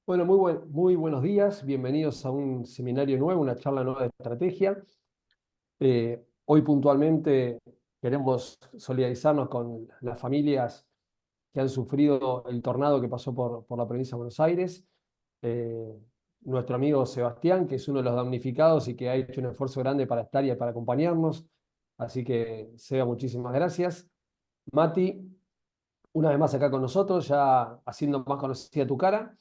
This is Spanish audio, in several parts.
Bueno, muy buenos días, bienvenidos a un seminario nuevo, una charla nueva de estrategia. Hoy puntualmente queremos solidarizarnos con las familias que han sufrido el tornado que pasó por la provincia de Buenos Aires. Eh, Nuestro amigo Sebastián, que es uno de los damnificados y que ha hecho un esfuerzo grande para estar y para acompañarnos. Así que, Seba, muchísimas gracias. Mati, una vez más acá con nosotros, ya haciendo más conocida tu cara.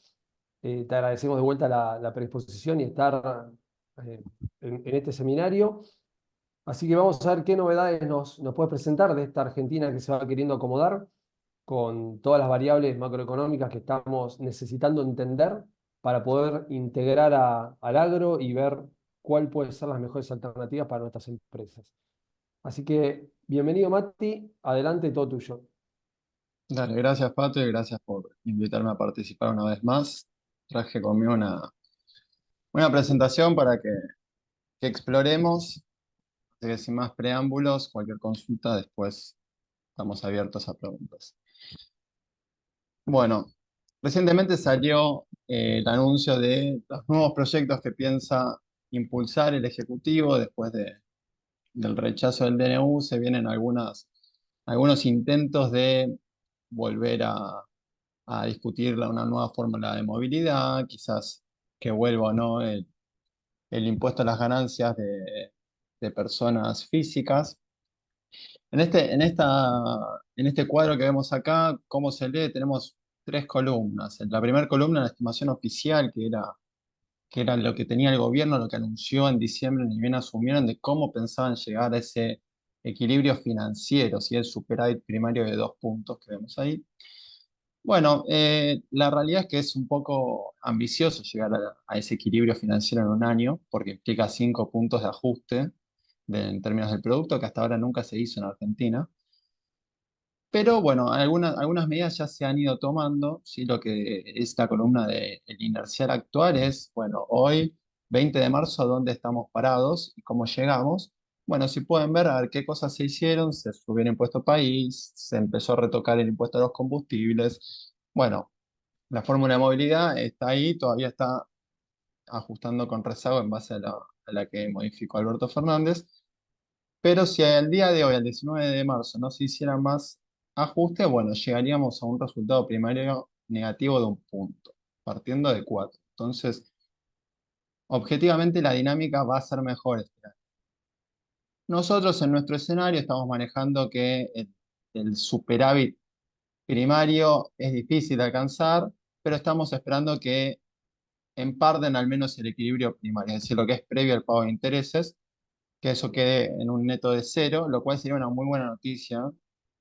Te agradecemos de vuelta la predisposición y estar eh, en este seminario. Así que vamos a ver qué novedades nos puedes presentar de esta Argentina que se va queriendo acomodar con todas las variables macroeconómicas que estamos necesitando entender para poder integrar al agro y ver cuál pueden ser las mejores alternativas para nuestras empresas. Así que bienvenido, Mati, adelante, todo tuyo. Dale, gracias Pato y gracias por invitarme a participar una vez más. Traje conmigo una presentación para que exploremos, así que sin más preámbulos, cualquier consulta después estamos abiertos a preguntas. Bueno, recientemente salió el anuncio de los nuevos proyectos que piensa impulsar el Ejecutivo después del rechazo del DNU. Se vienen algunos intentos de volver a discutir una nueva fórmula de movilidad, quizás que vuelva o no el impuesto a las ganancias de personas físicas. En este cuadro que vemos acá, ¿cómo se lee? Tenemos tres columnas. En la primera columna, la estimación oficial, que era lo que tenía el gobierno, lo que anunció en diciembre, ni bien asumieron, de cómo pensaban llegar a ese equilibrio financiero, si el superávit primario de 2 puntos que vemos ahí. Bueno, la realidad es que es un poco ambicioso llegar a ese equilibrio financiero en un año, porque implica 5 puntos de ajuste en términos del producto, que hasta ahora nunca se hizo en Argentina. Pero bueno, algunas medidas ya se han ido tomando. ¿Sí? Lo que es la columna del inercial actual es, bueno, hoy, 20 de marzo, ¿dónde estamos parados y cómo llegamos? Bueno, si pueden ver, a ver qué cosas se hicieron. Se subió el impuesto país, se empezó a retocar el impuesto a los combustibles. Bueno, la fórmula de movilidad está ahí, todavía está ajustando con rezago en base a la que modificó Alberto Fernández. Pero si al día de hoy, al 19 de marzo, no se hicieran más ajustes, bueno, llegaríamos a un resultado primario negativo de 1 punto, partiendo de 4. Entonces, objetivamente la dinámica va a ser mejor este año. Nosotros en nuestro escenario estamos manejando que el superávit primario es difícil de alcanzar, pero estamos esperando que emparden al menos el equilibrio primario, es decir, lo que es previo al pago de intereses, que eso quede en un neto de cero, lo cual sería una muy buena noticia.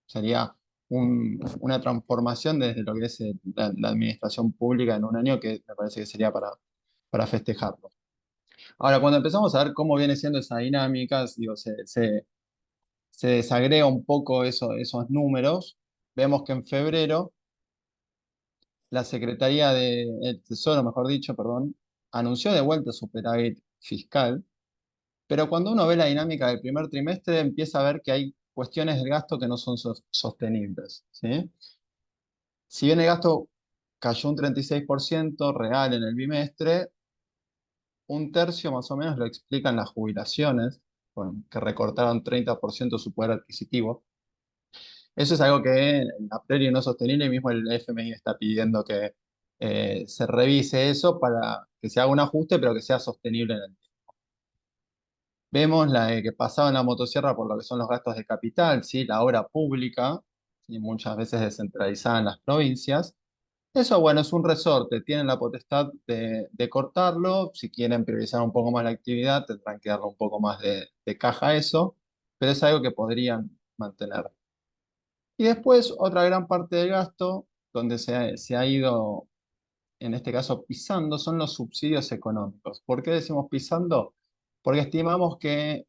Sería una transformación desde lo que es la administración pública en un año que me parece que sería para festejarlo. Ahora, cuando empezamos a ver cómo viene siendo esa dinámica, digo, se desagrega un poco esos números. Vemos que en febrero la Secretaría del Tesoro, mejor dicho, perdón, anunció de vuelta superávit fiscal. Pero cuando uno ve la dinámica del primer trimestre, empieza a ver que hay cuestiones del gasto que no son sostenibles, ¿sí? Si bien el gasto cayó un 36% real en el bimestre, un tercio más o menos lo explican las jubilaciones, que recortaron 30% su poder adquisitivo. Eso es algo que a priori no es sostenible y mismo el FMI está pidiendo que se revise eso para que se haga un ajuste, pero que sea sostenible en el tiempo. Vemos que pasaba en la motosierra por lo que son los gastos de capital, ¿sí? La obra pública, ¿sí? Muchas veces descentralizada en las provincias. Eso, bueno, es un resorte, tienen la potestad de cortarlo. Si quieren priorizar un poco más la actividad, tendrán que darle un poco más de caja a eso, pero es algo que podrían mantener. Y después, otra gran parte del gasto, donde se ha ido, en este caso, pisando, son los subsidios económicos. ¿Por qué decimos pisando? Porque estimamos que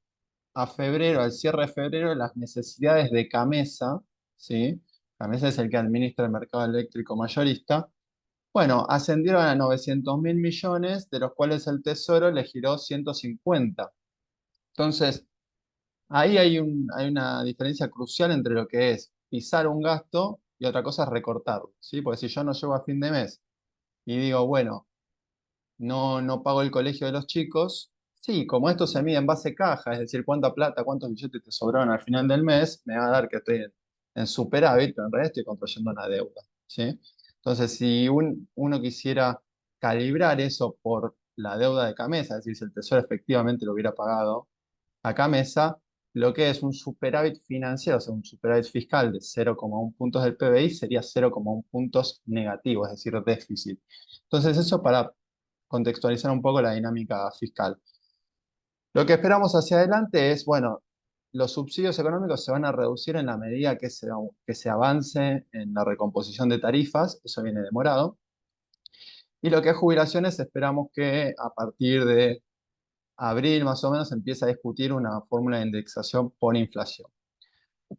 a febrero, al cierre de febrero, las necesidades de Camesa, ¿sí? Camesa es el que administra el mercado eléctrico mayorista, bueno, ascendieron a 900.000 millones, de los cuales el Tesoro le giró 150. Entonces, ahí hay una diferencia crucial entre lo que es pisar un gasto y otra cosa es recortarlo, ¿sí? Porque si yo no llego a fin de mes y digo, bueno, no pago el colegio de los chicos, sí, como esto se mide en base caja, es decir, cuánta plata, cuántos billetes te sobraron al final del mes, me va a dar que estoy en superávit, pero en realidad estoy contrayendo una deuda, ¿sí? Entonces, si uno quisiera calibrar eso por la deuda de Camesa, es decir, si el Tesoro efectivamente lo hubiera pagado a Camesa, lo que es un superávit financiero, o sea, un superávit fiscal de 0,1 puntos del PBI sería 0,1 puntos negativos, es decir, déficit. Entonces, eso para contextualizar un poco la dinámica fiscal. Lo que esperamos hacia adelante es, bueno, los subsidios económicos se van a reducir en la medida que se avance en la recomposición de tarifas, eso viene demorado, y lo que es jubilaciones esperamos que a partir de abril más o menos empiece a discutir una fórmula de indexación por inflación.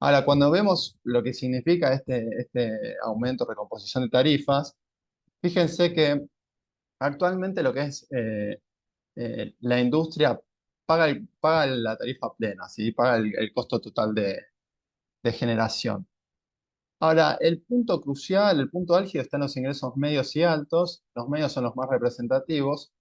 Ahora, cuando vemos lo que significa este aumento, recomposición de tarifas, fíjense que actualmente lo que es la industria paga la tarifa plena, ¿sí? Paga el costo total de generación. Ahora, el punto crucial, el punto álgido está en los ingresos medios y altos. Los medios son los más representativos.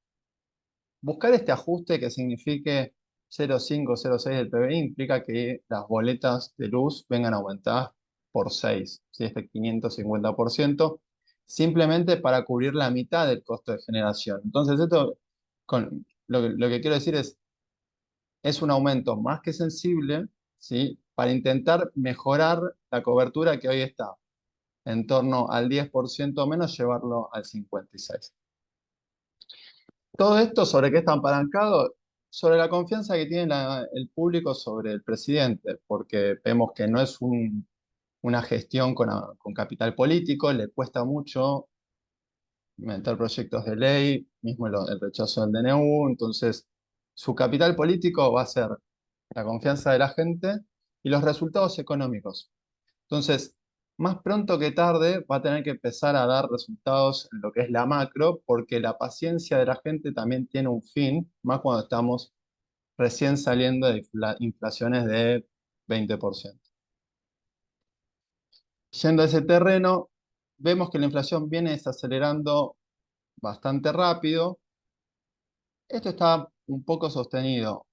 Buscar este ajuste que signifique 0,5, 0,6 del PBI implica que las boletas de luz vengan aumentadas por 6, ¿sí? Este 550%, simplemente para cubrir la mitad del costo de generación. Entonces, lo que quiero decir es un aumento más que sensible, ¿sí? Para intentar mejorar la cobertura que hoy está en torno al 10% menos, llevarlo al 56%. Todo esto, ¿sobre qué está apalancado? Sobre la confianza que tiene el público sobre el presidente, porque vemos que no es una gestión con capital político, le cuesta mucho meter proyectos de ley, mismo el rechazo del DNU, entonces su capital político va a ser la confianza de la gente y los resultados económicos. Entonces, más pronto que tarde va a tener que empezar a dar resultados en lo que es la macro, porque la paciencia de la gente también tiene un fin, más cuando estamos recién saliendo de inflaciones de 20%. Yendo a ese terreno, vemos que la inflación viene desacelerando bastante rápido. Esto está un poco sostenido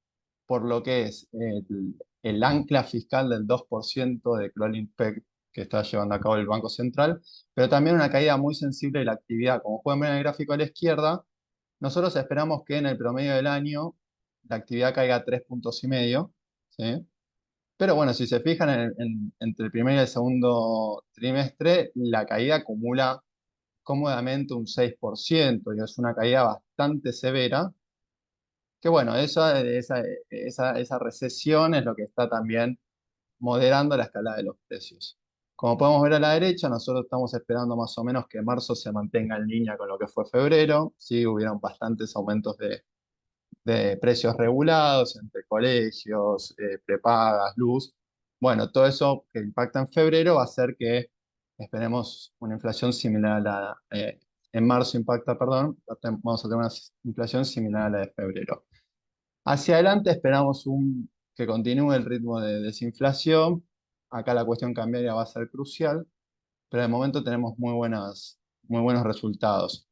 por lo que es el ancla fiscal del 2% de crawling peg que está llevando a cabo el Banco Central, pero también una caída muy sensible de la actividad. Como pueden ver en el gráfico a la izquierda, nosotros esperamos que en el promedio del año la actividad caiga 3,5 puntos, ¿sí? Pero bueno, si se fijan entre el primer y el segundo trimestre, la caída acumula cómodamente un 6% y es una caída bastante severa que bueno, esa recesión es lo que está también moderando la escalada de los precios. Como podemos ver a la derecha, nosotros estamos esperando más o menos que marzo se mantenga en línea con lo que fue febrero. Sí, hubieron bastantes aumentos de precios regulados entre colegios, prepagas, luz. Bueno, todo eso que impacta en febrero va a hacer que esperemos una inflación similar a en marzo impacta, perdón, vamos a tener una inflación similar a la de febrero. Hacia adelante esperamos que continúe el ritmo de desinflación. Acá la cuestión cambiaria va a ser crucial, pero de momento tenemos muy buenos resultados.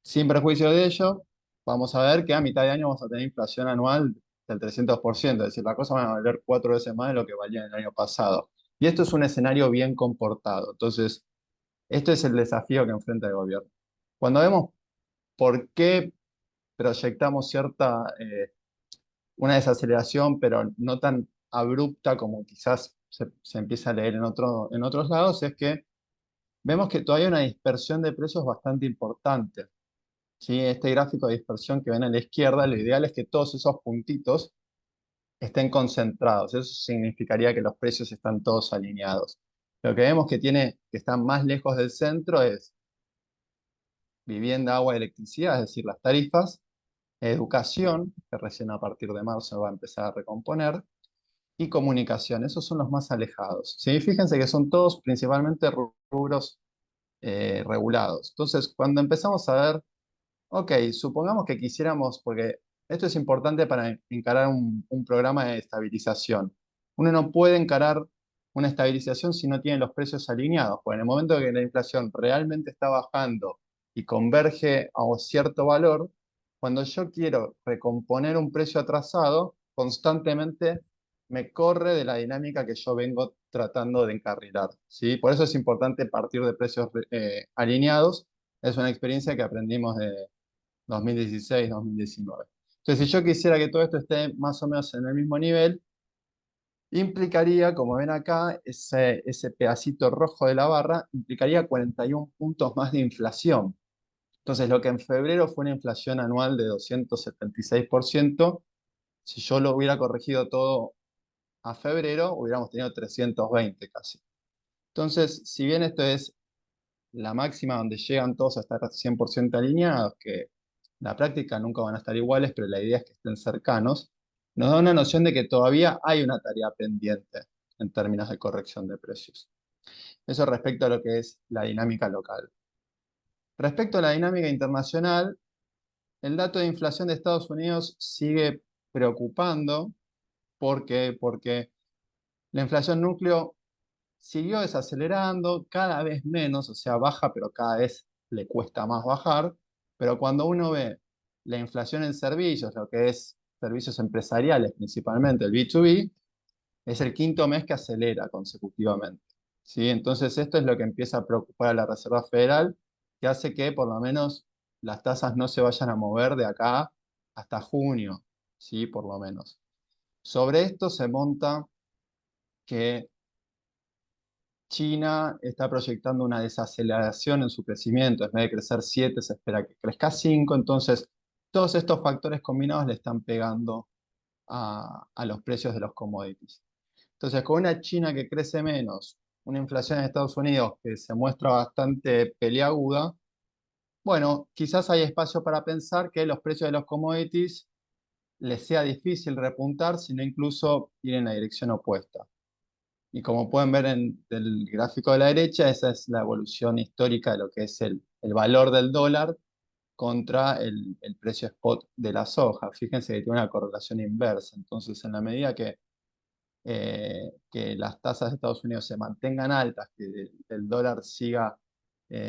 Sin perjuicio de ello, vamos a ver que a mitad de año vamos a tener inflación anual del 300%, es decir, la cosa va a valer 4 veces más de lo que valía en el año pasado. Y esto es un escenario bien comportado. Entonces, este es el desafío que enfrenta el gobierno. Cuando vemos por qué proyectamos una desaceleración, pero no tan abrupta como quizás se empieza a leer en otros lados, es que vemos que todavía hay una dispersión de precios bastante importante. ¿Sí? Este gráfico de dispersión que ven a la izquierda, lo ideal es que todos esos puntitos estén concentrados. Eso significaría que los precios están todos alineados. Lo que vemos que están más lejos del centro es vivienda, agua y electricidad, es decir, las tarifas, educación, que recién a partir de marzo va a empezar a recomponer, y comunicación. Esos son los más alejados. ¿Sí? Fíjense que son todos principalmente rubros regulados. Entonces, cuando empezamos a ver, ok, supongamos que quisiéramos, porque esto es importante para encarar un programa de estabilización. Uno no puede encarar una estabilización si no tiene los precios alineados, porque en el momento que la inflación realmente está bajando y converge a un cierto valor, cuando yo quiero recomponer un precio atrasado, constantemente me corre de la dinámica que yo vengo tratando de encarrilar, ¿sí? Por eso es importante partir de precios alineados. Es una experiencia que aprendimos de 2016, 2019. Entonces, si yo quisiera que todo esto esté más o menos en el mismo nivel, implicaría, como ven acá, ese pedacito rojo de la barra, implicaría 41 puntos más de inflación. Entonces, lo que en febrero fue una inflación anual de 276%, si yo lo hubiera corregido todo a febrero, hubiéramos tenido 320 casi. Entonces, si bien esto es la máxima donde llegan todos a estar 100% alineados, que en la práctica nunca van a estar iguales, pero la idea es que estén cercanos, nos da una noción de que todavía hay una tarea pendiente en términos de corrección de precios. Eso respecto a lo que es la dinámica local. Respecto a la dinámica internacional, el dato de inflación de Estados Unidos sigue preocupando. ¿Por qué? Porque la inflación núcleo siguió desacelerando cada vez menos, o sea, baja, pero cada vez le cuesta más bajar. Pero cuando uno ve la inflación en servicios, lo que es servicios empresariales principalmente, el B2B, es el quinto mes que acelera consecutivamente, ¿sí? Entonces esto es lo que empieza a preocupar a la Reserva Federal, que hace que por lo menos las tasas no se vayan a mover de acá hasta junio, ¿sí? Por lo menos. Sobre esto se monta que China está proyectando una desaceleración en su crecimiento. En vez de crecer 7, se espera que crezca 5. Entonces, todos estos factores combinados le están pegando a los precios de los commodities. Entonces, con una China que crece menos, una inflación en Estados Unidos que se muestra bastante peliaguda, bueno, quizás hay espacio para pensar que los precios de los commodities les sea difícil repuntar, sino incluso ir en la dirección opuesta. Y como pueden ver en el gráfico de la derecha, esa es la evolución histórica de lo que es el valor del dólar contra el precio spot de la soja. Fíjense que tiene una correlación inversa. Entonces, en la medida que las tasas de Estados Unidos se mantengan altas, que el dólar siga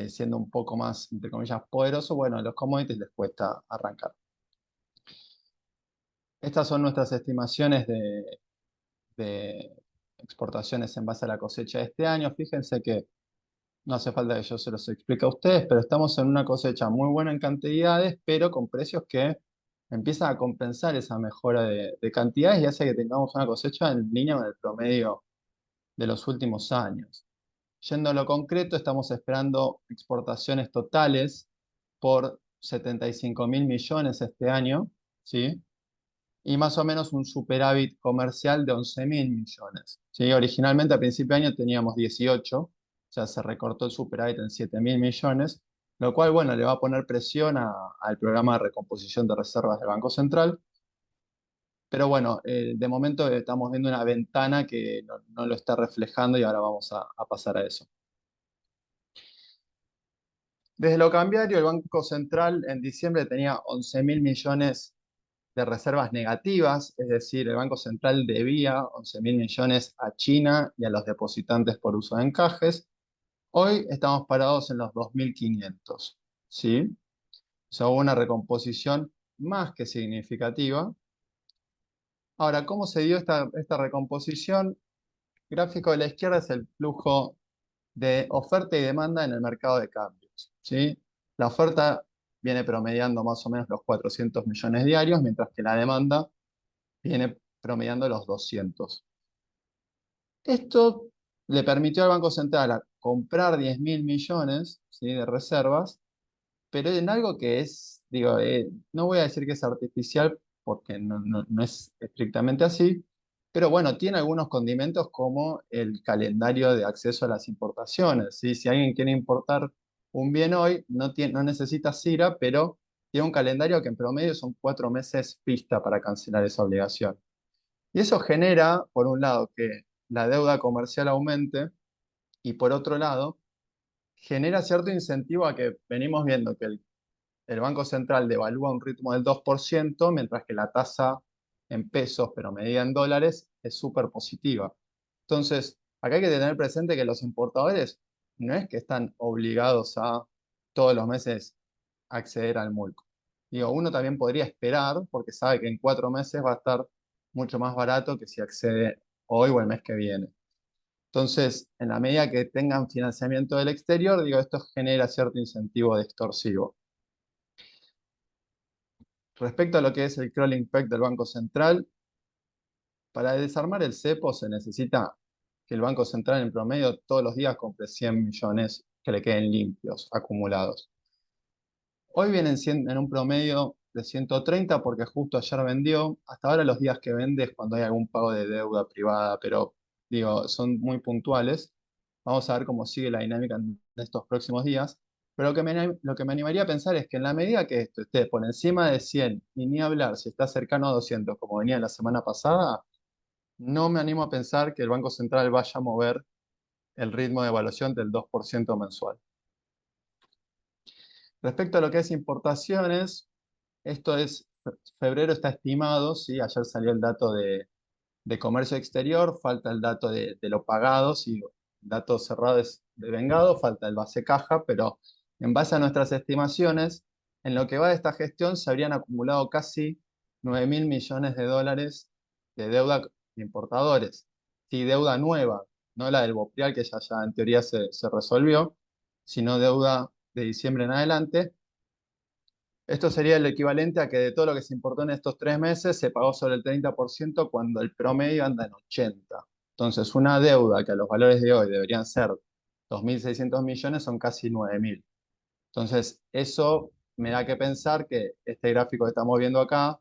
siendo un poco más, entre comillas, poderoso, bueno, a los commodities les cuesta arrancar. Estas son nuestras estimaciones de exportaciones en base a la cosecha de este año. Fíjense que no hace falta que yo se los explique a ustedes, pero estamos en una cosecha muy buena en cantidades, pero con precios que empiezan a compensar esa mejora de cantidades y hace que tengamos una cosecha en línea con el promedio de los últimos años. Yendo a lo concreto, estamos esperando exportaciones totales por 75.000 millones este año, ¿sí? Y más o menos un superávit comercial de 11.000 millones, ¿sí? Originalmente a principio de año teníamos 18, o sea, se recortó el superávit en 7.000 millones, lo cual, bueno, le va a poner presión al programa de recomposición de reservas del Banco Central. Pero bueno, de momento estamos viendo una ventana que no lo está reflejando y ahora vamos a pasar a eso. Desde lo cambiario, el Banco Central en diciembre tenía 11.000 millones de reservas negativas, es decir, el Banco Central debía 11.000 millones a China y a los depositantes por uso de encajes. Hoy estamos parados en los 2.500, ¿sí? O sea, hubo una recomposición más que significativa. Ahora, ¿cómo se dio esta recomposición? El gráfico de la izquierda es el flujo de oferta y demanda en el mercado de cambios, ¿sí? La oferta viene promediando más o menos los 400 millones diarios, mientras que la demanda viene promediando los 200. Esto le permitió al Banco Central a comprar 10.000 millones, ¿sí?, de reservas, pero en algo que es, digo, no voy a decir que es artificial porque no es estrictamente así, pero bueno, tiene algunos condimentos como el calendario de acceso a las importaciones, ¿sí? Si alguien quiere importar un bien hoy, no necesita CIRA, pero tiene un calendario que en promedio son 4 meses pista para cancelar esa obligación. Y eso genera, por un lado, que la deuda comercial aumente y por otro lado, genera cierto incentivo a que venimos viendo que el Banco Central devalúa a un ritmo del 2%, mientras que la tasa en pesos, pero medida en dólares, es súper positiva. Entonces, acá hay que tener presente que los importadores no es que están obligados a todos los meses acceder al mulco. Digo, uno también podría esperar porque sabe que en 4 meses va a estar mucho más barato que si accede hoy o el mes que viene. Entonces, en la medida que tengan financiamiento del exterior, digo, esto genera cierto incentivo extorsivo. Respecto a lo que es el crawling peg del Banco Central, para desarmar el cepo se necesita que el Banco Central en promedio todos los días compre 100 millones que le queden limpios, acumulados. Hoy vienen en un promedio de 130 porque justo ayer vendió. Hasta ahora los días que vende es cuando hay algún pago de deuda privada, pero digo, son muy puntuales. Vamos a ver cómo sigue la dinámica en estos próximos días. Pero lo que me animaría a pensar es que en la medida que esto esté por encima de 100 y ni hablar si está cercano a 200 como venía la semana pasada, no me animo a pensar que el Banco Central vaya a mover el ritmo de evaluación del 2% mensual. Respecto a lo que es importaciones, esto es, febrero está estimado, ¿sí? Ayer salió el dato de comercio exterior, falta el dato de lo pagado, ¿sí? Datos cerrados de vengado, falta el base caja, pero en base a nuestras estimaciones, en lo que va de esta gestión se habrían acumulado casi 9.000 millones de dólares de deuda de importadores. Sí, deuda nueva, no la del Boprial, que ya en teoría se resolvió, sino deuda de diciembre en adelante. Esto sería el equivalente a que de todo lo que se importó en estos 3 meses se pagó sobre el 30% cuando el promedio anda en 80%. Entonces, una deuda que a los valores de hoy deberían ser 2.600 millones son casi 9.000. Entonces, eso me da que pensar que este gráfico que estamos viendo acá,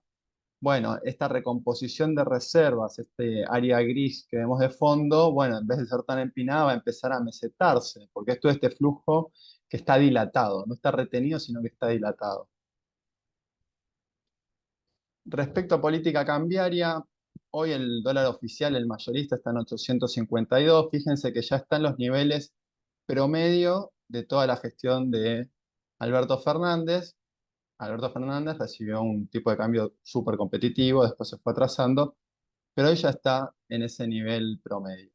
bueno, esta recomposición de reservas, este área gris que vemos de fondo, bueno, en vez de ser tan empinada, va a empezar a mesetarse, porque esto es este flujo que está dilatado, no está retenido, sino que está dilatado. Respecto a política cambiaria, hoy el dólar oficial, el mayorista, está en 852. Fíjense que ya está en los niveles promedio de toda la gestión de Alberto Fernández. Alberto Fernández recibió un tipo de cambio súper competitivo, después se fue atrasando, pero hoy ya está en ese nivel promedio.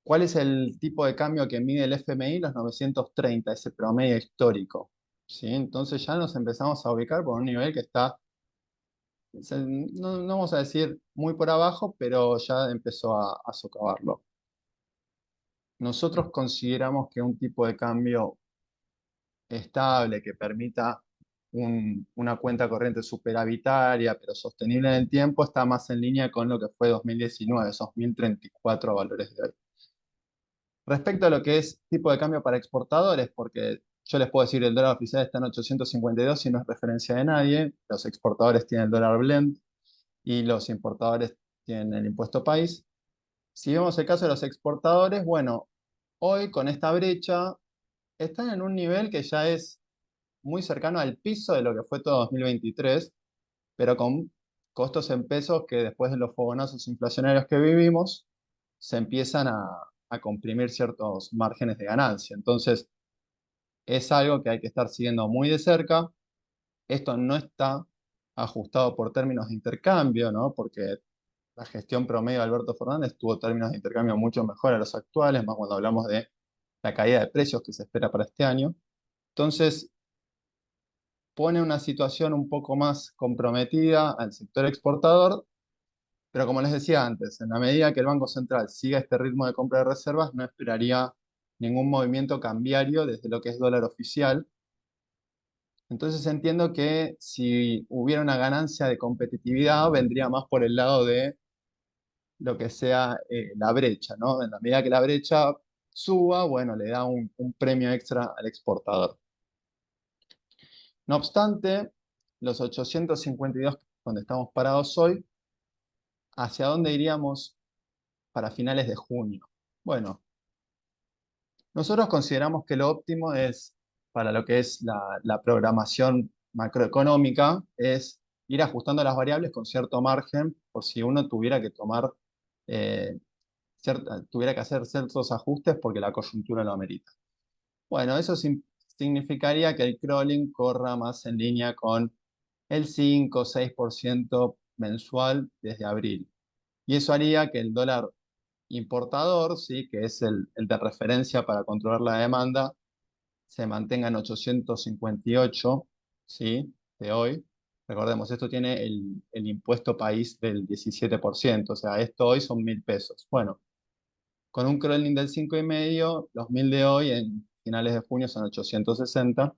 ¿Cuál es el tipo de cambio que mide el FMI? Los 930, ese promedio histórico. ¿Sí? Entonces ya nos empezamos a ubicar por un nivel que está no vamos a decir muy por abajo, pero ya empezó a socavarlo. Nosotros consideramos que un tipo de cambio estable que permita una cuenta corriente superavitaria, pero sostenible en el tiempo, está más en línea con lo que fue 2019, esos 1.034 valores de hoy. Respecto a lo que es tipo de cambio para exportadores, porque yo les puedo decir el dólar oficial está en 852 y no es referencia de nadie, los exportadores tienen el dólar blend, y los importadores tienen el impuesto país. Si vemos el caso de los exportadores, bueno, hoy con esta brecha están en un nivel que ya es muy cercano al piso de lo que fue todo 2023, pero con costos en pesos que después de los fogonazos inflacionarios que vivimos, se empiezan a comprimir ciertos márgenes de ganancia. Entonces, es algo que hay que estar siguiendo muy de cerca. Esto no está ajustado por términos de intercambio, ¿no? Porque la gestión promedio de Alberto Fernández tuvo términos de intercambio mucho mejor a los actuales, más cuando hablamos de la caída de precios que se espera para este año. Entonces, pone una situación un poco más comprometida al sector exportador, pero como les decía antes, en la medida que el Banco Central siga este ritmo de compra de reservas, no esperaría ningún movimiento cambiario desde lo que es dólar oficial. Entonces entiendo que si hubiera una ganancia de competitividad, vendría más por el lado de lo que sea la brecha, ¿no? En la medida que la brecha suba, bueno, le da un premio extra al exportador. No obstante, los 852 donde estamos parados hoy, ¿hacia dónde iríamos para finales de junio? Bueno, nosotros consideramos que lo óptimo es, para lo que es la programación macroeconómica, es ir ajustando las variables con cierto margen por si uno tuviera que tomar eh, tuviera que hacer ciertos ajustes porque la coyuntura lo amerita. Bueno, eso significaría que el crawling corra más en línea con el 5 o 6% mensual desde abril. Y eso haría que el dólar importador, ¿sí? Que es el de referencia para controlar la demanda, se mantenga en 858, ¿sí? De hoy. Recordemos, esto tiene el impuesto país del 17%, o sea, esto hoy son 1.000 pesos. Bueno, con un crawling del 5,5, los 1.000 de hoy en finales de junio son 860.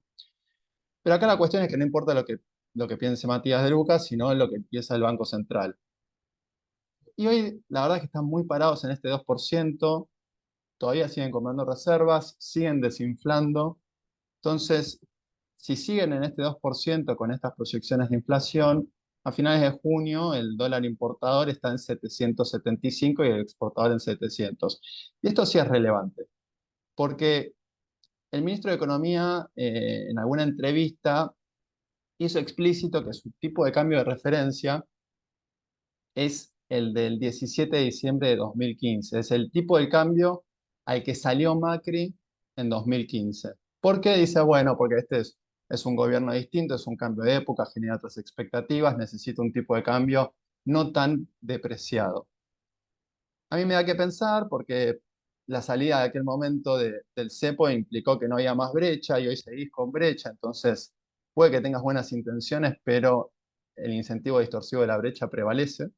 Pero acá la cuestión es que no importa lo que piense Matías de Lucas, sino lo que piensa el Banco Central. Y hoy la verdad es que están muy parados en este 2%, todavía siguen comprando reservas, siguen desinflando. Entonces, si siguen en este 2% con estas proyecciones de inflación, a finales de junio el dólar importador está en 775 y el exportador en 700. Y esto sí es relevante, porque el ministro de Economía en alguna entrevista hizo explícito que su tipo de cambio de referencia es el del 17 de diciembre de 2015. Es el tipo de cambio al que salió Macri en 2015. ¿Por qué? Dice, bueno, porque es un gobierno distinto, es un cambio de época, genera otras expectativas, necesita un tipo de cambio no tan depreciado. A mí me da que pensar porque la salida de aquel momento del cepo implicó que no había más brecha y hoy seguís con brecha, entonces puede que tengas buenas intenciones, pero el incentivo distorsivo de la brecha prevalece.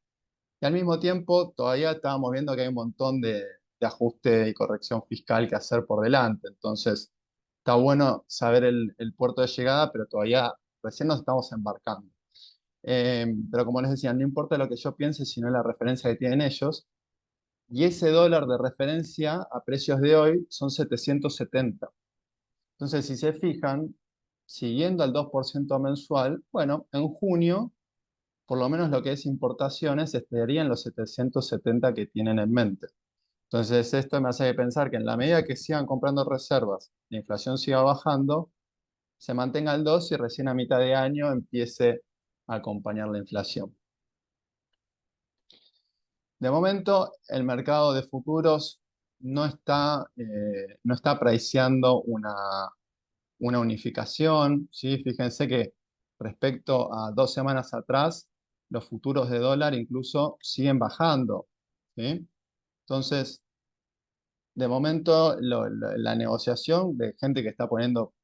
Y al mismo tiempo, todavía estábamos viendo que hay un montón de ajuste y corrección fiscal que hacer por delante. Entonces, está bueno saber el puerto de llegada, pero todavía recién nos estamos embarcando. Pero como les decía, no importa lo que yo piense, sino la referencia que tienen ellos. Y ese dólar de referencia a precios de hoy son 770. Entonces, si se fijan, siguiendo al 2% mensual, bueno, en junio por lo menos lo que es importaciones, estaría en los 770 que tienen en mente. Entonces, esto me hace pensar que en la medida que sigan comprando reservas, la inflación siga bajando, se mantenga el 2 y recién a mitad de año empiece a acompañar la inflación. De momento, el mercado de futuros no está priceando una unificación, ¿sí? Fíjense que respecto a 2 semanas atrás, los futuros de dólar incluso siguen bajando, ¿sí? Entonces, de momento, la negociación de gente que está poniendo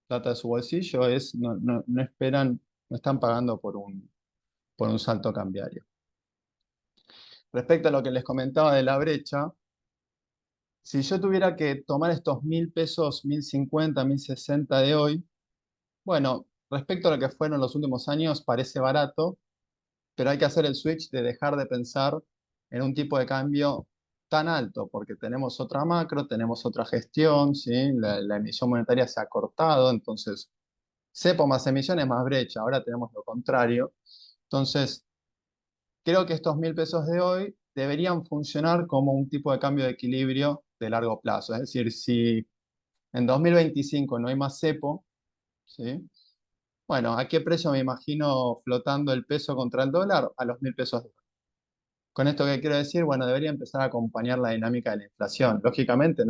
plata de su bolsillo es, no esperan, no están pagando por un salto cambiario. Respecto a lo que les comentaba de la brecha, si yo tuviera que tomar estos 1.000 pesos, 1.050, 1.060 de hoy, bueno, respecto a lo que fueron los últimos años, parece barato, pero hay que hacer el switch de dejar de pensar en un tipo de cambio tan alto, porque tenemos otra macro, tenemos otra gestión, ¿sí? La emisión monetaria se ha cortado, entonces cepo más emisiones más brecha, ahora tenemos lo contrario. Entonces, creo que estos 1.000 pesos de hoy deberían funcionar como un tipo de cambio de equilibrio de largo plazo. Es decir, si en 2025 no hay más cepo, ¿sí? Bueno, ¿a qué precio me imagino flotando el peso contra el dólar? A los 1.000 pesos. Con esto que quiero decir, bueno, debería empezar a acompañar la dinámica de la inflación. Lógicamente,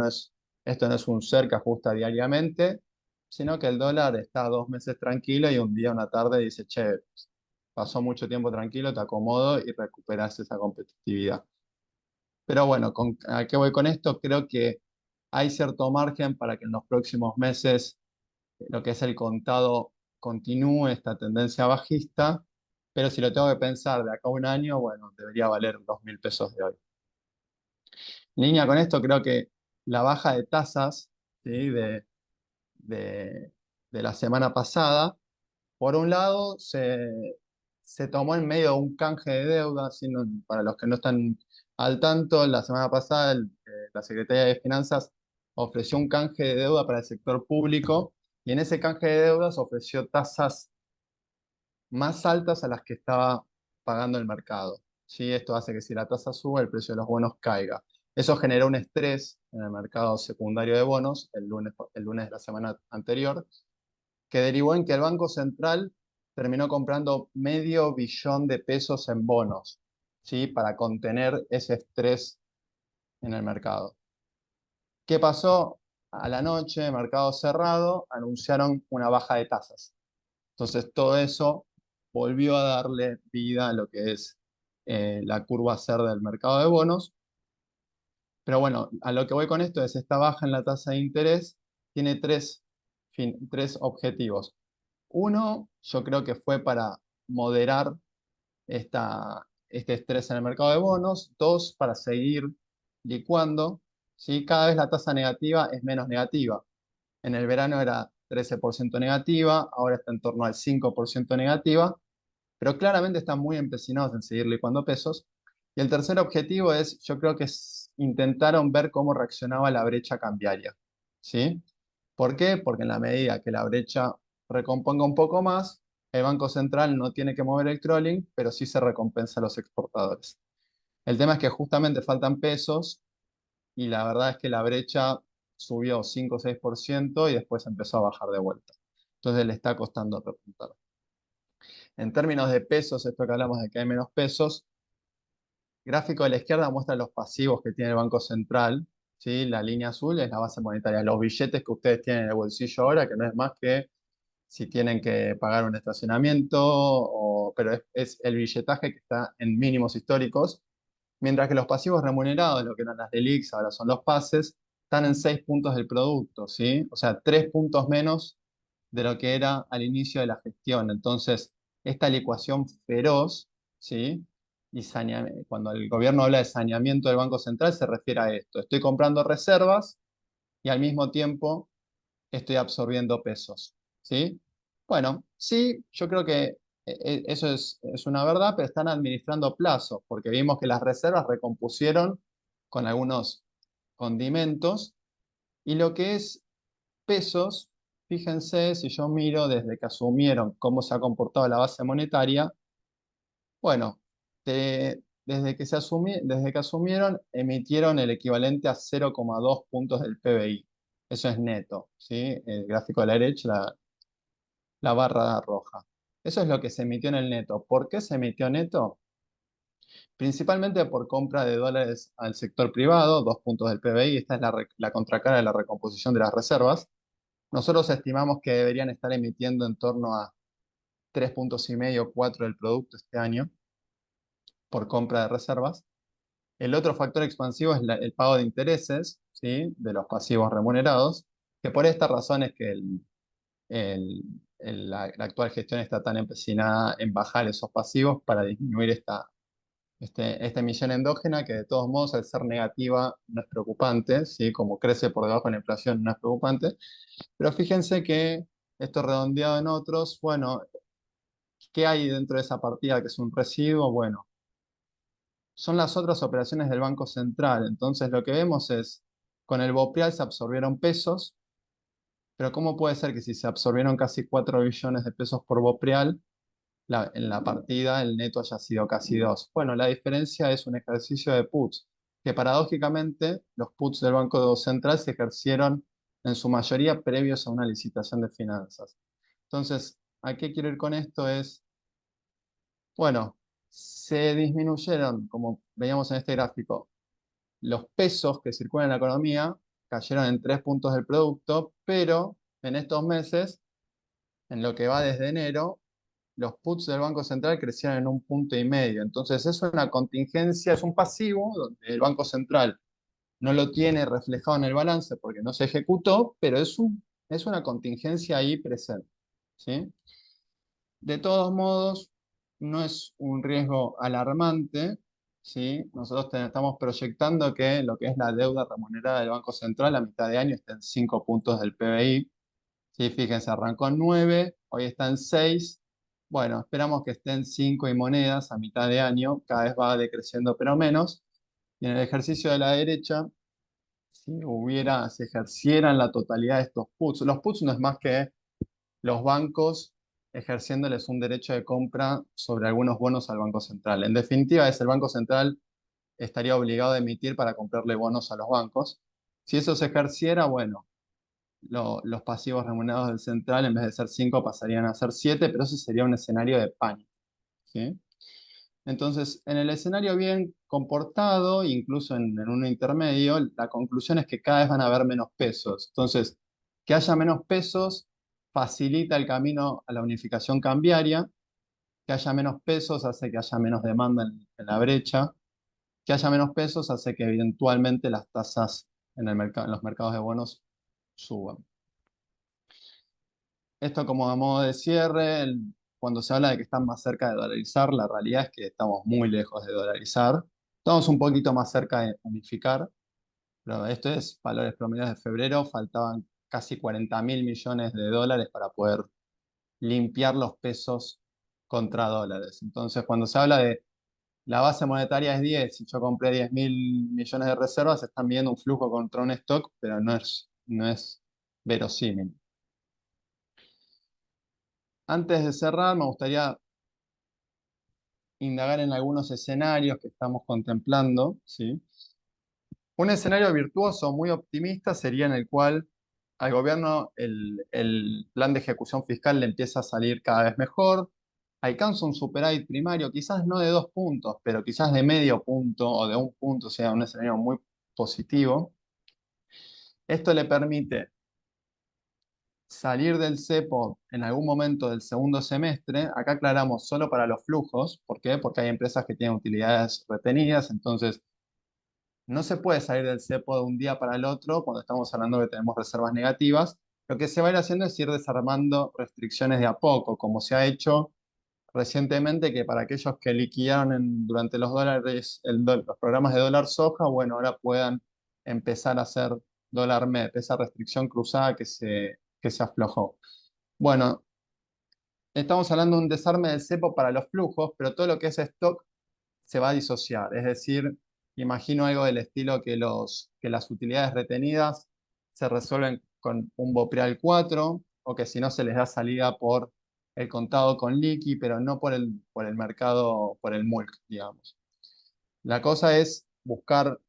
esto no es un ser que ajusta diariamente, sino que el dólar está 2 meses tranquilo y un día, una tarde, dice, che, pasó mucho tiempo tranquilo, te acomodo y recuperas esa competitividad. Pero bueno, ¿a qué voy con esto? Creo que hay cierto margen para que en los próximos meses lo que es el contado continúe esta tendencia bajista, pero si lo tengo que pensar de acá a un año, bueno, debería valer los 1.000 pesos de hoy. En línea con esto, creo que la baja de tasas, ¿sí? de, de la semana pasada, por un lado, se tomó en medio de un canje de deuda, ¿sí? Para los que no están al tanto, la semana pasada la Secretaría de Finanzas ofreció un canje de deuda para el sector público y en ese canje de deudas ofreció tasas más altas a las que estaba pagando el mercado. ¿Sí? Esto hace que si la tasa sube, el precio de los bonos caiga. Eso generó un estrés en el mercado secundario de bonos el lunes de la semana anterior, que derivó en que el Banco Central terminó comprando $500 millones en bonos, ¿sí? Para contener ese estrés en el mercado. ¿Qué pasó? A la noche, mercado cerrado, anunciaron una baja de tasas. Entonces todo eso volvió a darle vida a lo que es la curva CER del mercado de bonos. Pero bueno, a lo que voy con esto es esta baja en la tasa de interés tiene tres tres objetivos. Uno, yo creo que fue para moderar este estrés en el mercado de bonos. Dos, para seguir licuando, ¿sí? Cada vez la tasa negativa es menos negativa. En el verano era 13% negativa, ahora está en torno al 5% negativa, pero claramente están muy empecinados en seguir licuando pesos. Y el tercer objetivo es, yo creo que intentaron ver cómo reaccionaba la brecha cambiaria, ¿sí? ¿Por qué? Porque en la medida que la brecha recomponga un poco más, el Banco Central no tiene que mover el crawling, pero sí se recompensa a los exportadores. El tema es que justamente faltan pesos y la verdad es que la brecha subió 5 o 6% y después empezó a bajar de vuelta. Entonces le está costando repuntar. En términos de pesos, esto que hablamos de que hay menos pesos, gráfico de la izquierda muestra los pasivos que tiene el Banco Central, ¿sí? La línea azul es la base monetaria, los billetes que ustedes tienen en el bolsillo ahora, que no es más que si tienen que pagar un estacionamiento, pero es el billetaje que está en mínimos históricos, mientras que los pasivos remunerados, lo que eran las LELIQs, ahora son los pases, están en 6 puntos del producto, ¿sí? O sea, 3 puntos menos de lo que era al inicio de la gestión. Entonces, esta licuación feroz, ¿sí? Y cuando el gobierno habla de saneamiento del Banco Central, se refiere a esto. Estoy comprando reservas y al mismo tiempo estoy absorbiendo pesos, ¿sí? Bueno, sí, yo creo que eso es una verdad, pero están administrando plazos, porque vimos que las reservas recompusieron con algunos condimentos, y lo que es pesos, fíjense, si yo miro desde que asumieron cómo se ha comportado la base monetaria, bueno, desde que asumieron, emitieron el equivalente a 0,2 puntos del PBI. Eso es neto, ¿sí? El gráfico de la derecha, la barra roja. Eso es lo que se emitió en el neto. ¿Por qué se emitió neto? Principalmente por compra de dólares al sector privado, 2 puntos del PBI. Esta es la contracara de la recomposición de las reservas. Nosotros estimamos que deberían estar emitiendo en torno a 3,5 puntos, 4 del producto este año por compra de reservas. El otro factor expansivo es el pago de intereses, ¿sí? De los pasivos remunerados, que por esta razón es que el- la actual gestión está tan empecinada en bajar esos pasivos para disminuir esta emisión endógena, que de todos modos al ser negativa no es preocupante, ¿sí? Como crece por debajo de la inflación no es preocupante, pero fíjense que esto redondeado en otros, bueno, ¿qué hay dentro de esa partida que es un residuo? Bueno, son las otras operaciones del Banco Central. Entonces lo que vemos es, con el BOPREAL se absorbieron pesos, pero ¿cómo puede ser que si se absorbieron casi 4 billones de pesos por BOPREAL, en la partida el neto haya sido casi 2? Bueno, la diferencia es un ejercicio de puts, que paradójicamente los puts del Banco Central se ejercieron en su mayoría previos a una licitación de finanzas. Entonces, ¿a qué quiero ir con esto? Bueno, se disminuyeron, como veíamos en este gráfico, los pesos que circulan en la economía, cayeron en 3 puntos del producto, pero en estos meses, en lo que va desde enero, los puts del Banco Central crecieron en 1,5 puntos. Entonces es una contingencia, es un pasivo donde el Banco Central no lo tiene reflejado en el balance porque no se ejecutó, pero es una contingencia ahí presente, ¿sí? De todos modos, no es un riesgo alarmante, ¿sí? Nosotros estamos proyectando que lo que es la deuda remunerada del Banco Central a mitad de año está en 5 puntos del PBI. ¿Sí? Fíjense, arrancó en 9, hoy está en 6. Bueno, esperamos que esté en 5 y monedas a mitad de año, cada vez va decreciendo pero menos. Y en el ejercicio de la derecha, si se ejercieran la totalidad de estos puts, los puts no es más que los bancos ejerciéndoles un derecho de compra sobre algunos bonos al Banco Central. En definitiva, es el Banco Central estaría obligado a emitir para comprarle bonos a los bancos. Si eso se ejerciera, bueno, los pasivos remunerados del central en vez de ser 5 pasarían a ser 7, pero eso sería un escenario de pánico, ¿sí? Entonces, en el escenario bien comportado, incluso en un intermedio, la conclusión es que cada vez van a haber menos pesos. Entonces, que haya menos pesos facilita el camino a la unificación cambiaria, que haya menos pesos hace que haya menos demanda en la brecha, que haya menos pesos hace que eventualmente las tasas en los mercados de bonos suban. Esto como a modo de cierre, cuando se habla de que están más cerca de dolarizar, la realidad es que estamos muy lejos de dolarizar. Estamos un poquito más cerca de unificar, pero esto es valores promedios de febrero, faltaban casi 40.000 millones de dólares para poder limpiar los pesos contra dólares. Entonces, cuando se habla de la base monetaria es 10 y yo compré 10.000 millones de reservas, están viendo un flujo contra un stock, pero no es verosímil. Antes de cerrar, me gustaría indagar en algunos escenarios que estamos contemplando, ¿sí? Un escenario virtuoso muy optimista sería en el cual al gobierno el plan de ejecución fiscal le empieza a salir cada vez mejor, alcanza un superávit primario, quizás no de 2 puntos, pero quizás de medio punto o de 1 punto, o sea, un escenario muy positivo. Esto le permite salir del cepo en algún momento del segundo semestre. Acá aclaramos solo para los flujos. ¿Por qué? Porque hay empresas que tienen utilidades retenidas, entonces no se puede salir del cepo de un día para el otro cuando estamos hablando de que tenemos reservas negativas. Lo que se va a ir haciendo es ir desarmando restricciones de a poco, como se ha hecho recientemente, que para aquellos que liquidaron durante los dólares, los programas de dólar soja, bueno, ahora puedan empezar a hacer dólar MEP, esa restricción cruzada que se aflojó. Bueno, estamos hablando de un desarme del cepo para los flujos, pero todo lo que es stock se va a disociar. Es decir, imagino algo del estilo que las utilidades retenidas se resuelven con un Bopreal 4 o que si no se les da salida por el contado con liqui, pero no por el mercado, por el MULC, digamos. La cosa es buscar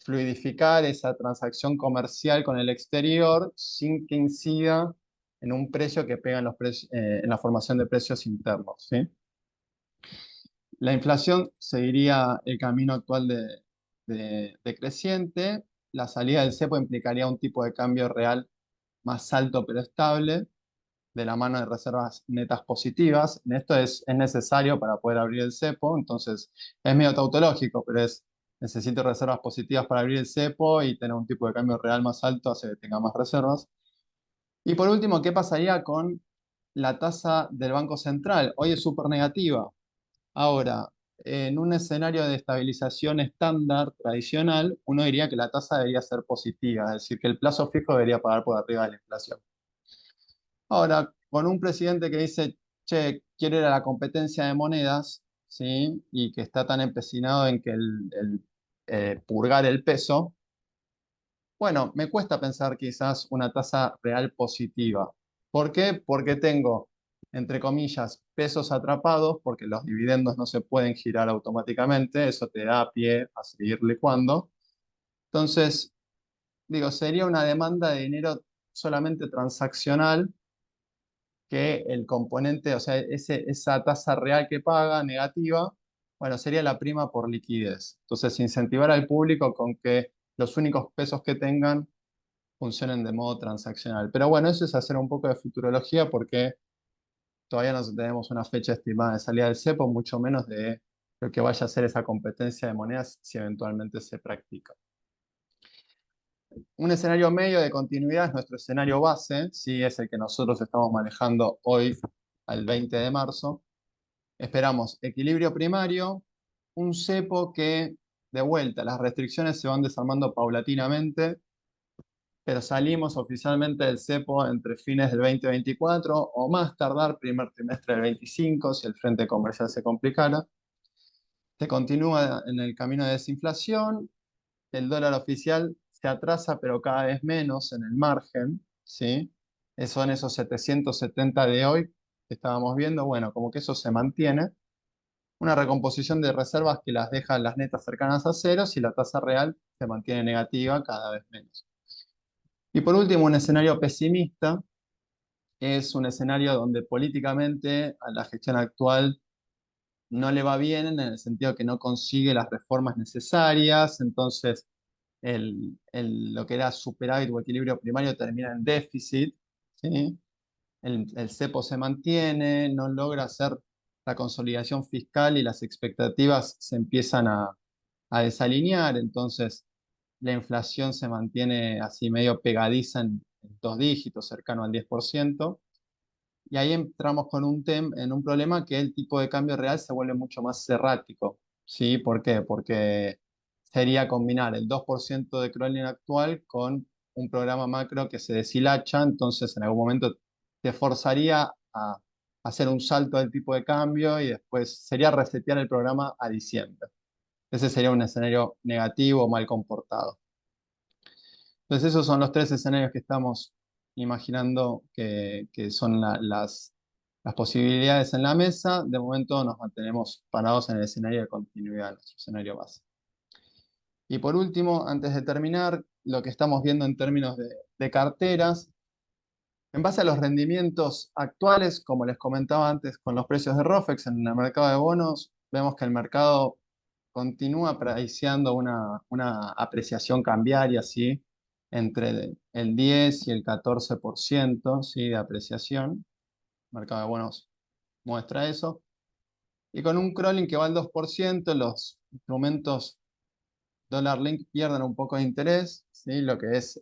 fluidificar esa transacción comercial con el exterior sin que incida en un precio que pega en la formación de precios internos, ¿sí? La inflación seguiría el camino actual de creciente. La salida del cepo implicaría un tipo de cambio real más alto pero estable, de la mano de reservas netas positivas. Esto es necesario para poder abrir el cepo, entonces es medio tautológico, pero necesito reservas positivas para abrir el cepo y tener un tipo de cambio real más alto hace que tenga más reservas. Y por último, ¿qué pasaría con la tasa del Banco Central? Hoy es súper negativa. Ahora, en un escenario de estabilización estándar tradicional, uno diría que la tasa debería ser positiva, es decir, que el plazo fijo debería pagar por arriba de la inflación. Ahora, con un presidente que dice, che, quiero ir a la competencia de monedas, ¿sí? Y que está tan empecinado en que purgar el peso, bueno, me cuesta pensar quizás una tasa real positiva. ¿Por qué? Porque tengo, entre comillas, pesos atrapados, porque los dividendos no se pueden girar automáticamente, eso te da pie a seguir licuando. Entonces, digo, sería una demanda de dinero solamente transaccional que el componente, o sea, esa tasa real que paga negativa, bueno, sería la prima por liquidez. Entonces, incentivar al público con que los únicos pesos que tengan funcionen de modo transaccional. Pero bueno, eso es hacer un poco de futurología porque todavía no tenemos una fecha estimada de salida del cepo, mucho menos de lo que vaya a ser esa competencia de monedas si eventualmente se practica. Un escenario medio de continuidad es nuestro escenario base, sí, es el que nosotros estamos manejando hoy al 20 de marzo. Esperamos equilibrio primario, un cepo que, de vuelta, las restricciones se van desarmando paulatinamente, pero salimos oficialmente del cepo entre fines del 2024 o más tardar primer trimestre del 25 si el frente comercial se complicara. Se continúa en el camino de desinflación, el dólar oficial se atrasa pero cada vez menos en el margen, ¿sí? Son esos 770 de hoy que estábamos viendo, bueno, como que eso se mantiene. Una recomposición de reservas que las deja las netas cercanas a cero si la tasa real se mantiene negativa cada vez menos. Y por último, un escenario pesimista es un escenario donde políticamente a la gestión actual no le va bien en el sentido que no consigue las reformas necesarias, entonces lo que era superávit o equilibrio primario termina en déficit, ¿sí? El cepo se mantiene, no logra hacer la consolidación fiscal y las expectativas se empiezan a desalinear, entonces la inflación se mantiene así medio pegadiza en 2 dígitos, cercano al 10%. Y ahí entramos con en un problema que el tipo de cambio real se vuelve mucho más errático. ¿Sí? ¿Por qué? Porque sería combinar el 2% de crawling actual con un programa macro que se deshilacha, entonces en algún momento te forzaría a hacer un salto del tipo de cambio y después sería resetear el programa a diciembre. Ese sería un escenario negativo o mal comportado. Entonces esos son los tres escenarios que estamos imaginando que son las posibilidades en la mesa. De momento nos mantenemos parados en el escenario de continuidad, nuestro escenario base. Y por último, antes de terminar, lo que estamos viendo en términos de carteras, en base a los rendimientos actuales, como les comentaba antes, con los precios de ROFEX en el mercado de bonos, vemos que el mercado continúa preciando una apreciación cambiaria, ¿sí? Entre el 10 y el 14%, ¿sí? De apreciación. El mercado de bonos muestra eso. Y con un crawling que va al 2%, los instrumentos Dollar Link pierden un poco de interés, ¿sí? Lo que es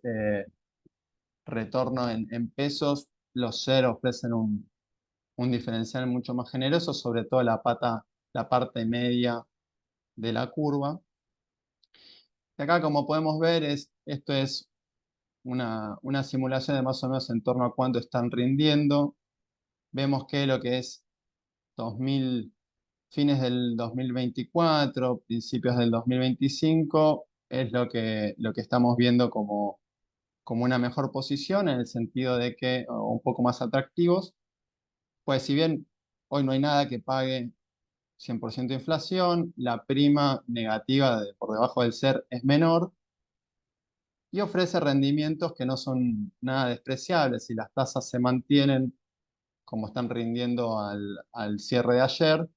retorno en pesos, los ceros ofrecen un diferencial mucho más generoso, sobre todo la parte media de la curva. Y acá, como podemos ver, esto es una simulación de más o menos en torno a cuánto están rindiendo. Vemos que lo que es 2000, fines del 2024, principios del 2025, es lo que estamos viendo como una mejor posición en el sentido de que un poco más atractivos. Pues si bien hoy no hay nada que pague 100% de inflación, la prima negativa por debajo del SER es menor y ofrece rendimientos que no son nada despreciables. Si las tasas se mantienen como están rindiendo al cierre de ayer,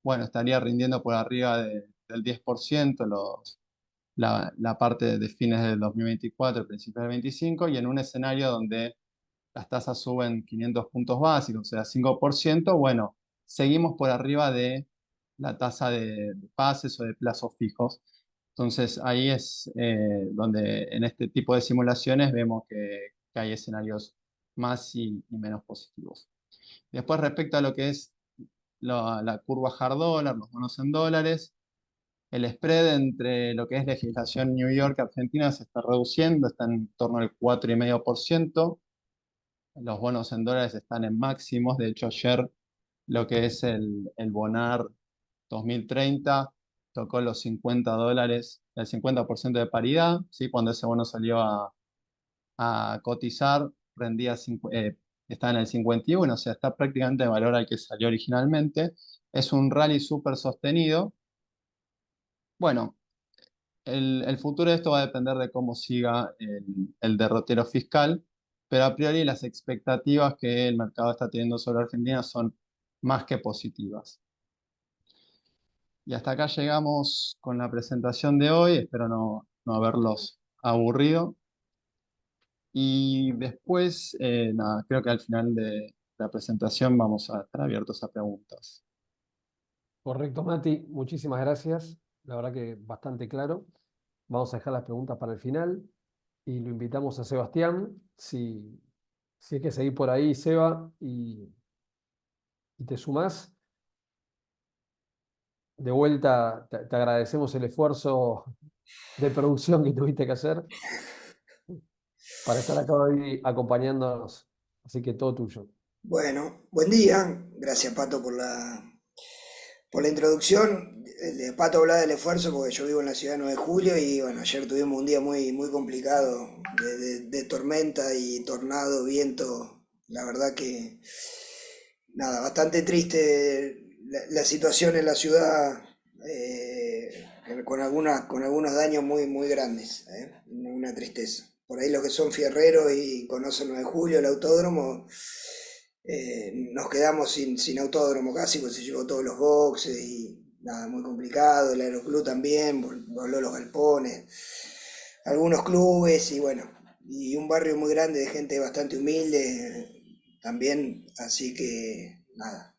bueno, estaría rindiendo por arriba del 10% la parte de fines del 2024, principios del 25, y en un escenario donde las tasas suben 500 puntos básicos, o sea, 5%, bueno, seguimos por arriba de la tasa de pases o de plazos fijos. Entonces ahí es donde en este tipo de simulaciones vemos que hay escenarios más y menos positivos. Después respecto a lo que es la curva hard dólar, los bonos en dólares, el spread entre lo que es legislación New York y Argentina se está reduciendo, está en torno al 4,5%. Los bonos en dólares están en máximos. De hecho, ayer lo que es el Bonar 2030 tocó los $50, el 50% de paridad, ¿sí? Cuando ese bono salió a cotizar, rendía está en el 51, o sea, está prácticamente de valor al que salió originalmente. Es un rally súper sostenido. Bueno, el futuro de esto va a depender de cómo siga el derrotero fiscal, pero a priori las expectativas que el mercado está teniendo sobre Argentina son más que positivas. Y hasta acá llegamos con la presentación de hoy, espero no haberlos aburrido. Y después, nada, creo que al final de la presentación vamos a estar abiertos a preguntas. Correcto, Mati, muchísimas gracias. La verdad que bastante claro. Vamos a dejar las preguntas para el final y lo invitamos a Sebastián. Si hay que seguir por ahí, Seba, y te sumás, de vuelta te agradecemos el esfuerzo de producción que tuviste que hacer para estar acá hoy acompañándonos. Así que todo tuyo. Bueno, buen día. Gracias, Pato, por la introducción. Pato hablaba del esfuerzo porque yo vivo en la ciudad de 9 de julio y bueno, ayer tuvimos un día muy, muy complicado de tormenta y tornado, viento. La verdad que, nada, bastante triste la situación en la ciudad, con algunos daños muy, muy grandes, una tristeza. Por ahí los que son fierreros y conocen 9 de julio, el autódromo, nos quedamos sin autódromo casi, pues se llevó todos los boxes y nada, muy complicado. El aeroclub también, voló los galpones, algunos clubes y bueno, y un barrio muy grande de gente bastante humilde también, así que nada.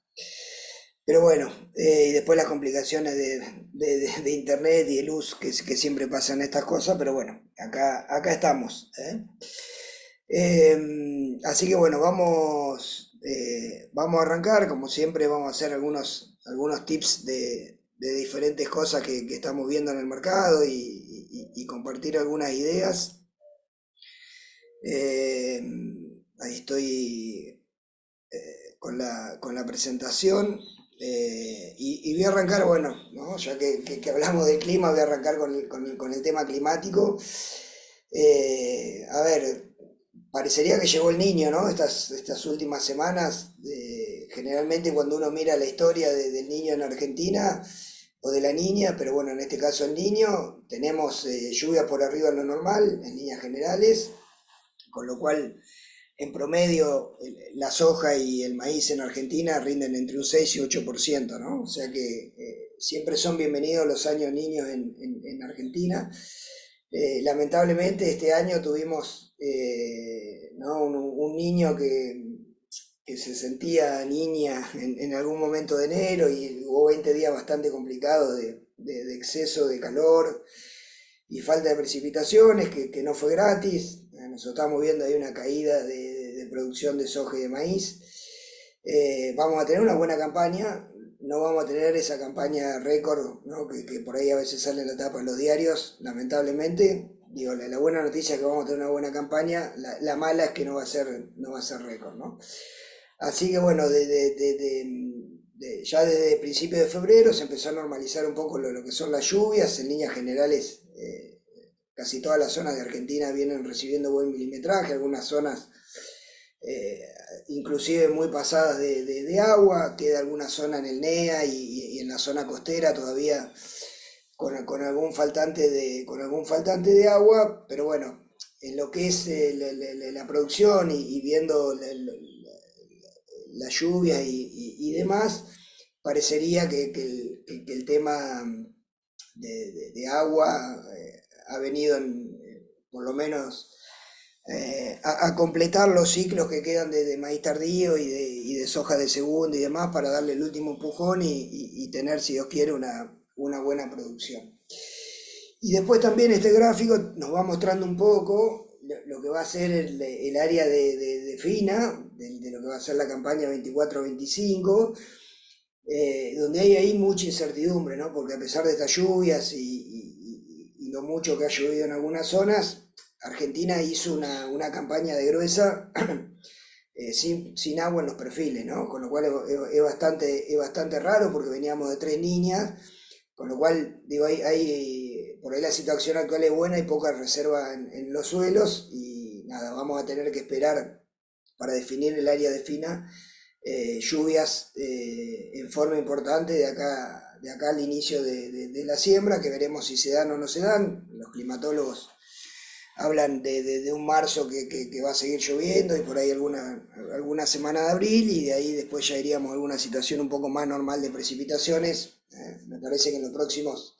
Pero bueno, y después las complicaciones de internet y de luz que siempre pasan estas cosas, pero bueno, acá estamos, ¿eh? Así que bueno, vamos a arrancar, como siempre vamos a hacer algunos tips de diferentes cosas que estamos viendo en el mercado y compartir algunas ideas. Ahí estoy con la presentación y voy a arrancar, bueno, ¿no? Ya que hablamos del clima, voy a arrancar con el tema climático. A ver, parecería que llegó el niño, ¿no? Estas últimas semanas, generalmente cuando uno mira la historia del niño en Argentina o de la niña, pero bueno, en este caso el niño, tenemos lluvias por arriba de lo normal, en líneas generales, con lo cual en promedio la soja y el maíz en Argentina rinden entre un 6 y 8%, ¿no? O sea que siempre son bienvenidos los años niños en Argentina. Lamentablemente este año tuvimos ¿no? un niño que se sentía niña en algún momento de enero y hubo 20 días bastante complicados de exceso de calor y falta de precipitaciones, que no fue gratis. Nosotros estamos viendo ahí una caída de producción de soja y de maíz. Vamos a tener una buena campaña, no vamos a tener esa campaña récord, ¿no? que por ahí a veces sale en la tapa en los diarios, lamentablemente. Digo, la buena noticia es que vamos a tener una buena campaña, la mala es que no va a ser récord, ¿no? Así que bueno, ya desde principios de febrero se empezó a normalizar un poco lo que son las lluvias. En líneas generales, casi todas las zonas de Argentina vienen recibiendo buen milimetraje, algunas zonas inclusive muy pasadas de agua, queda alguna zona en el NEA y en la zona costera todavía con algún faltante de agua, pero bueno, en lo que es la producción y viendo las lluvias y demás, parecería que el tema de agua ha venido por lo menos a completar los ciclos que quedan de maíz tardío y de soja de segunda y demás para darle el último empujón y tener, si Dios quiere, una buena producción. Y después también este gráfico nos va mostrando un poco lo que va a ser el área de FINA, de lo que va a ser la campaña 24-25, donde hay ahí mucha incertidumbre, ¿no? Porque a pesar de estas lluvias y lo mucho que ha llovido en algunas zonas, Argentina hizo una campaña de gruesa sin agua en los perfiles, ¿no? Con lo cual es bastante raro porque veníamos de 3 niñas, con lo cual, digo, por ahí la situación actual es buena y poca reserva en los suelos y nada, vamos a tener que esperar para definir el área de FINA lluvias en forma importante de acá al inicio de la siembra, que veremos si se dan o no se dan. Los climatólogos hablan de un marzo que va a seguir lloviendo y por ahí alguna semana de abril y de ahí después ya iríamos a alguna situación un poco más normal de precipitaciones. Me parece que en los próximos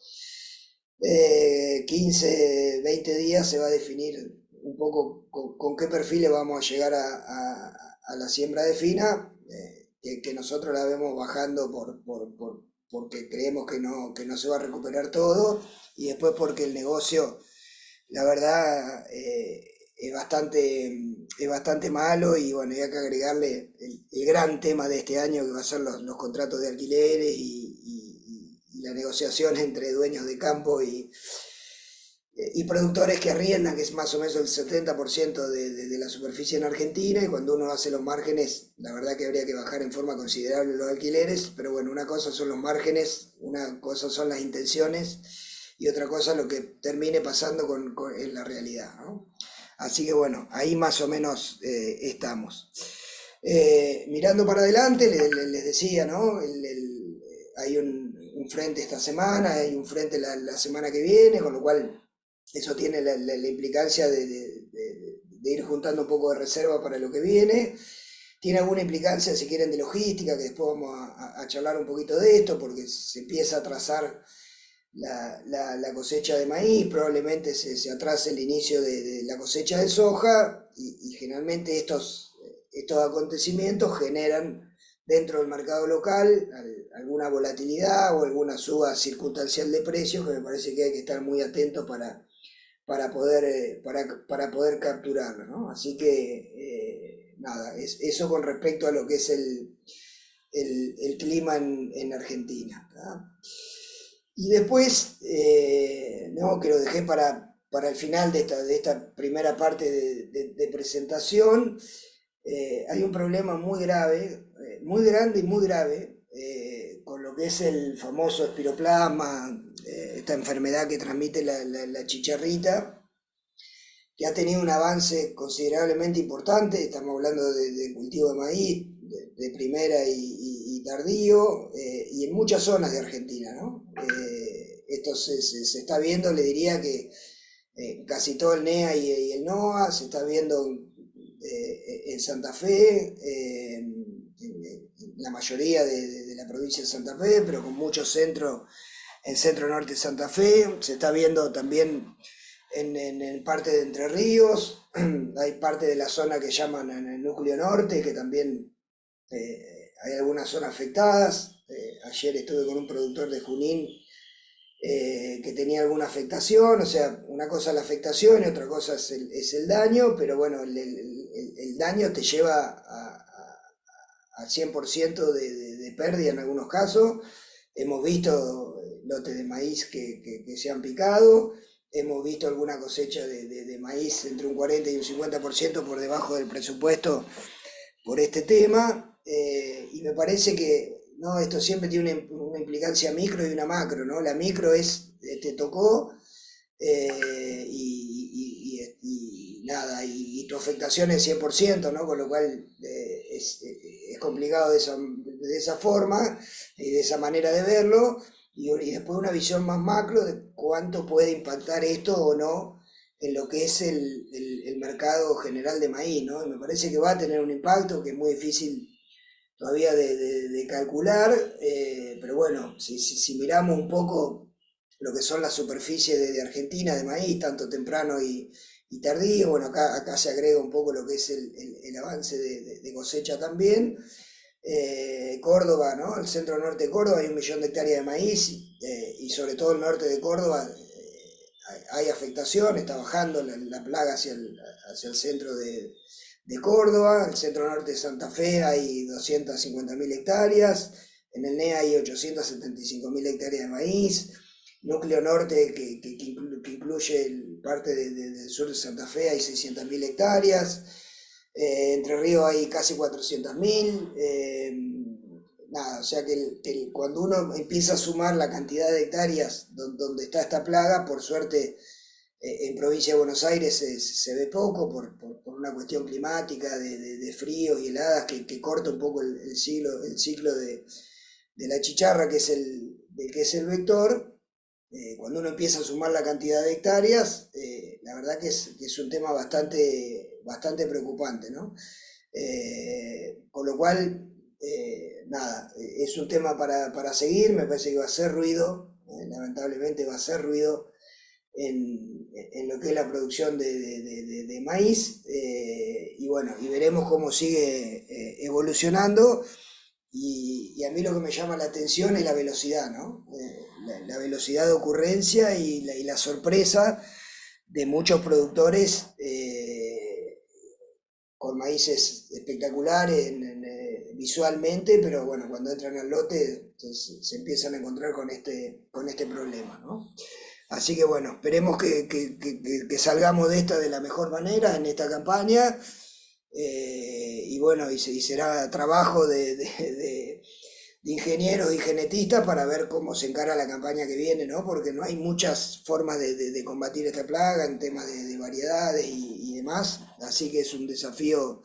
15, 20 días se va a definir un poco con qué perfiles vamos a llegar a la siembra de fina, que nosotros la vemos bajando porque creemos que no se va a recuperar todo y después porque el negocio, la verdad, es bastante malo y bueno, hay que agregarle el gran tema de este año que va a ser los contratos de alquileres y la negociación entre dueños de campo y productores que arriendan, que es más o menos el 70% de la superficie en Argentina, y cuando uno hace los márgenes, la verdad que habría que bajar en forma considerable los alquileres, pero bueno, una cosa son los márgenes, una cosa son las intenciones, y otra cosa lo que termine pasando en la realidad, ¿no? Así que bueno, ahí más o menos estamos. Mirando para adelante, les decía, ¿no? Hay un frente esta semana, hay un frente la semana que viene, con lo cual eso tiene la implicancia de ir juntando un poco de reserva para lo que viene. Tiene alguna implicancia, si quieren, de logística, que después vamos a charlar un poquito de esto, porque se empieza a atrasar la cosecha de maíz, probablemente se atrase el inicio de la cosecha de soja, y generalmente estos acontecimientos generan dentro del mercado local alguna volatilidad o alguna suba circunstancial de precios que me parece que hay que estar muy atentos para poder capturarlo, ¿no? Así que nada, eso con respecto a lo que es el clima en Argentina. ¿Tá? Y después, no, que lo dejé para el final de esta primera parte de presentación, hay un problema muy grave, muy grande y muy grave, con lo que es el famoso espiroplasma, esta enfermedad que transmite la chicharrita, que ha tenido un avance considerablemente importante. Estamos hablando de cultivo de maíz, de primera y tardío, y en muchas zonas de Argentina, ¿no? Esto se está viendo, le diría que casi todo el NEA y el NOA, se está viendo en Santa Fe, en la mayoría de la provincia de Santa Fe, pero con muchos centros en centro norte de Santa Fe, se está viendo también en parte de Entre Ríos, hay parte de la zona que llaman en el núcleo norte, que también hay algunas zonas afectadas. Ayer estuve con un productor de Junín que tenía alguna afectación, o sea, una cosa es la afectación y otra cosa es el daño, pero bueno, el daño te lleva al 100% de pérdida en algunos casos. Hemos visto lotes de maíz que se han picado, hemos visto alguna cosecha de maíz entre un 40 y un 50% por debajo del presupuesto por este tema, y me parece que no, esto siempre tiene una implicancia micro y una macro, ¿no? La micro es, te tocó, y nada, y tu afectación es 100%, ¿no? Con lo cual es complicado de esa forma y de esa manera de verlo, y después una visión más macro de cuánto puede impactar esto o no en lo que es el mercado general de maíz, ¿no? Y me parece que va a tener un impacto que es muy difícil todavía de calcular, pero bueno, si miramos un poco lo que son las superficies de Argentina de maíz, tanto temprano y tardío, bueno, acá se agrega un poco lo que es el avance de cosecha también. Córdoba, ¿no? El centro norte de Córdoba hay 1 millón de hectáreas de maíz, y sobre todo el norte de Córdoba hay afectación, está bajando la plaga hacia el centro de Córdoba. El centro norte de Santa Fe hay 250.000 hectáreas, en el NEA hay 875.000 hectáreas de maíz. Núcleo norte, que incluye parte del sur de Santa Fe, hay 600.000 hectáreas. Entre Ríos hay casi 400.000. Nada, o sea que cuando uno empieza a sumar la cantidad de hectáreas donde está esta plaga, por suerte en provincia de Buenos Aires se ve poco por una cuestión climática de fríos y heladas que corta un poco el ciclo de la chicharra, que es el vector. Cuando uno empieza a sumar la cantidad de hectáreas, la verdad que es un tema bastante preocupante, ¿no? Con lo cual, nada, es un tema para seguir. Me parece que va a hacer ruido, lamentablemente va a hacer ruido en lo que es la producción de maíz, y bueno, y veremos cómo sigue evolucionando. Y a mí lo que me llama la atención es la velocidad, ¿no? La velocidad de ocurrencia y la sorpresa de muchos productores, con maíces espectaculares visualmente, pero bueno, cuando entran al lote se empiezan a encontrar con este problema, ¿no? Así que bueno, esperemos que salgamos de esta de la mejor manera en esta campaña, y bueno, y será trabajo de ingenieros y genetistas para ver cómo se encara la campaña que viene, ¿no? Porque no hay muchas formas de combatir esta plaga en temas de variedades y demás, así que es un desafío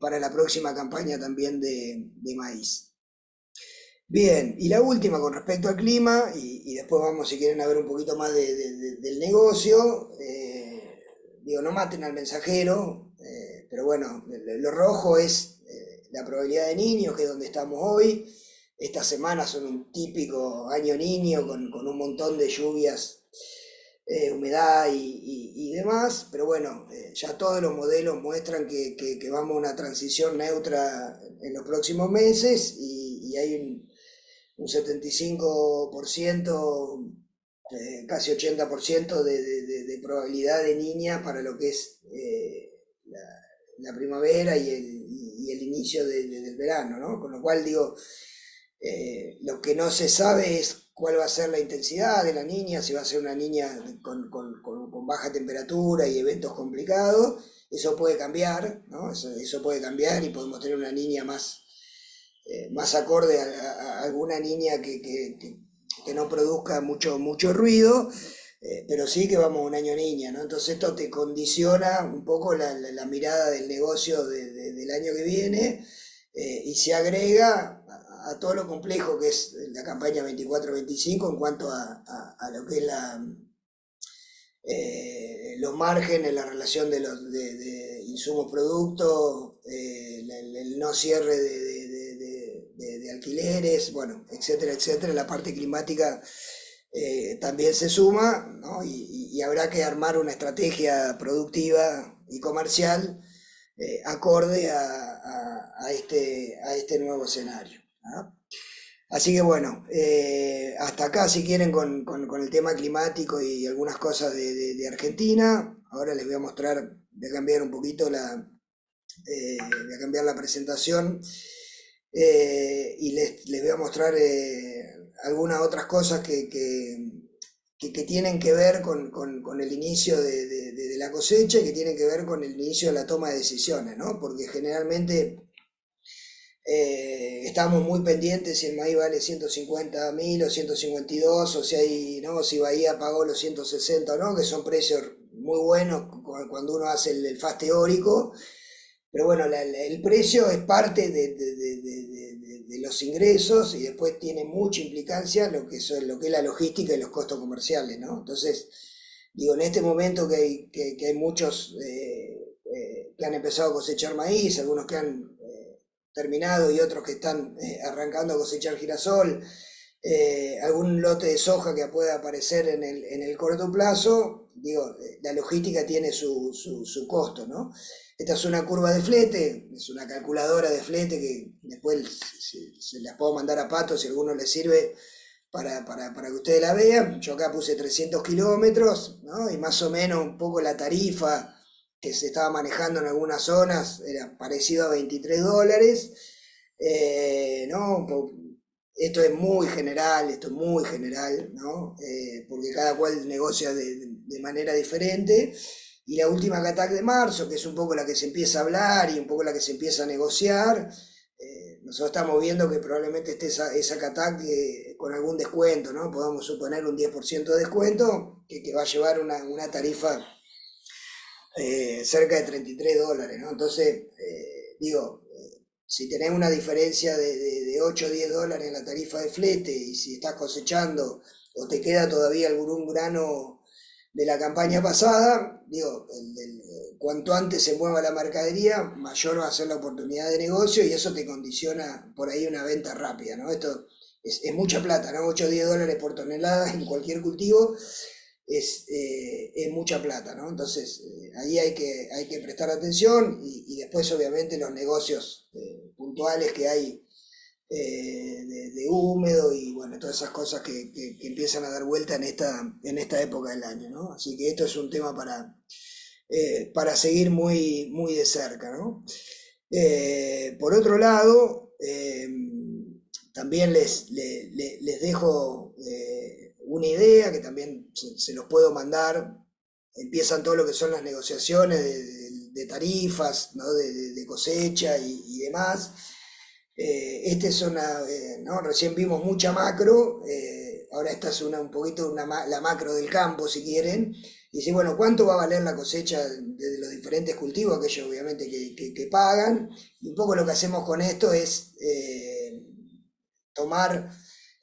para la próxima campaña también de maíz. Bien, y la última con respecto al clima, y después vamos, si quieren, a ver un poquito más del negocio. Digo, no maten al mensajero, pero bueno, lo rojo es la probabilidad de niños, que es donde estamos hoy. Estas semanas son un típico año niño, con un montón de lluvias, humedad y demás, pero bueno, ya todos los modelos muestran que vamos a una transición neutra en los próximos meses, y hay un 75%, casi 80% de probabilidad de niña para lo que es la primavera y el inicio del verano, ¿no? Con lo cual digo, lo que no se sabe es cuál va a ser la intensidad de la niña, si va a ser una niña con baja temperatura y eventos complicados. Eso puede cambiar, ¿no? Eso puede cambiar y podemos tener una niña más acorde a alguna niña que no produzca mucho ruido, pero sí que vamos un año niña, ¿no? Entonces esto te condiciona un poco la mirada del negocio del año que viene, y se agrega a todo lo complejo que es la campaña 24-25 en cuanto a lo que es los márgenes, la relación de insumos-productos, el no cierre de alquileres, bueno, etcétera, etcétera. La parte climática también se suma, ¿no? Y habrá que armar una estrategia productiva y comercial acorde a este nuevo escenario, ¿no? Así que bueno, hasta acá si quieren con el tema climático y algunas cosas de Argentina. Ahora les voy a mostrar, voy a cambiar un poquito voy a cambiar la presentación, y les voy a mostrar algunas otras cosas que tienen que ver con el inicio de la cosecha y que tienen que ver con el inicio de la toma de decisiones, ¿no? Porque generalmente estamos muy pendientes si el maíz vale 150.000 o 152, o si ¿no? Si Bahía pagó los 160 o no, que son precios muy buenos cuando uno hace el FAS teórico. Pero bueno, el precio es parte de los ingresos y después tiene mucha implicancia lo que es la logística y los costos comerciales, ¿no? Entonces, digo, en este momento que hay muchos que han empezado a cosechar maíz, algunos que han terminado y otros que están arrancando a cosechar girasol, algún lote de soja que pueda aparecer en el corto plazo, digo, la logística tiene su costo, ¿no? Esta es una curva de flete, es una calculadora de flete que después se las puedo mandar a Pato si a alguno le sirve para que ustedes la vean. Yo acá puse 300 kilómetros, ¿no? Y más o menos un poco la tarifa que se estaba manejando en algunas zonas era parecido a $23, ¿no? Esto es muy general, ¿no? Porque cada cual negocia de manera diferente. Y la última CATAC de marzo, que es un poco la que se empieza a hablar y un poco la que se empieza a negociar, nosotros estamos viendo que probablemente esté esa CATAC con algún descuento, ¿no? Podemos suponer un 10% de descuento, que va a llevar una tarifa cerca de $33, ¿no? Entonces, digo, si tenés una diferencia de 8 o $10 en la tarifa de flete, y si estás cosechando o te queda todavía algún grano de la campaña pasada, digo, cuanto antes se mueva la mercadería, mayor va a ser la oportunidad de negocio y eso te condiciona por ahí una venta rápida, ¿no? Esto es mucha plata, ¿no? 8 o $10 por tonelada en cualquier cultivo es mucha plata, ¿no? Entonces, ahí hay que prestar atención y después obviamente los negocios puntuales que hay de húmedo y bueno, todas esas cosas que empiezan a dar vuelta en esta época del año, ¿no? Así que esto es un tema para seguir muy de cerca, ¿no? Por otro lado, también les dejo una idea que también se los puedo mandar. Empiezan todo lo que son las negociaciones de tarifas, ¿no? de cosecha y demás. Este es ¿no? Recién vimos mucha macro, ahora esta es un poquito la macro del campo, si quieren. Y dice, bueno, ¿cuánto va a valer la cosecha de los diferentes cultivos? Aquellos obviamente que pagan. Y un poco lo que hacemos con esto es tomar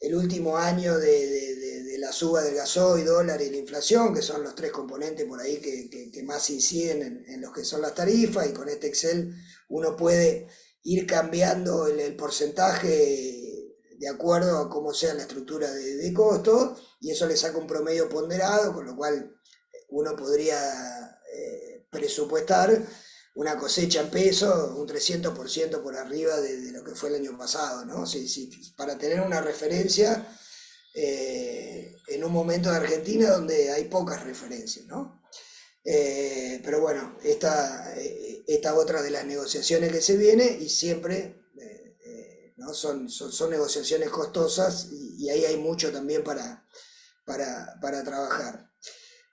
el último año de la suba del gasoil, dólar y la inflación, que son los tres componentes por ahí que más inciden en los que son las tarifas, y con este Excel uno puede ir cambiando el porcentaje de acuerdo a cómo sea la estructura de costo, y eso le saca un promedio ponderado, con lo cual uno podría presupuestar una cosecha en pesos un 300% por arriba de lo que fue el año pasado, ¿no? Para tener una referencia en un momento de Argentina donde hay pocas referencias, ¿no? Pero bueno, esta otra de las negociaciones que se viene y siempre, ¿no? Son negociaciones costosas y ahí hay mucho también para trabajar.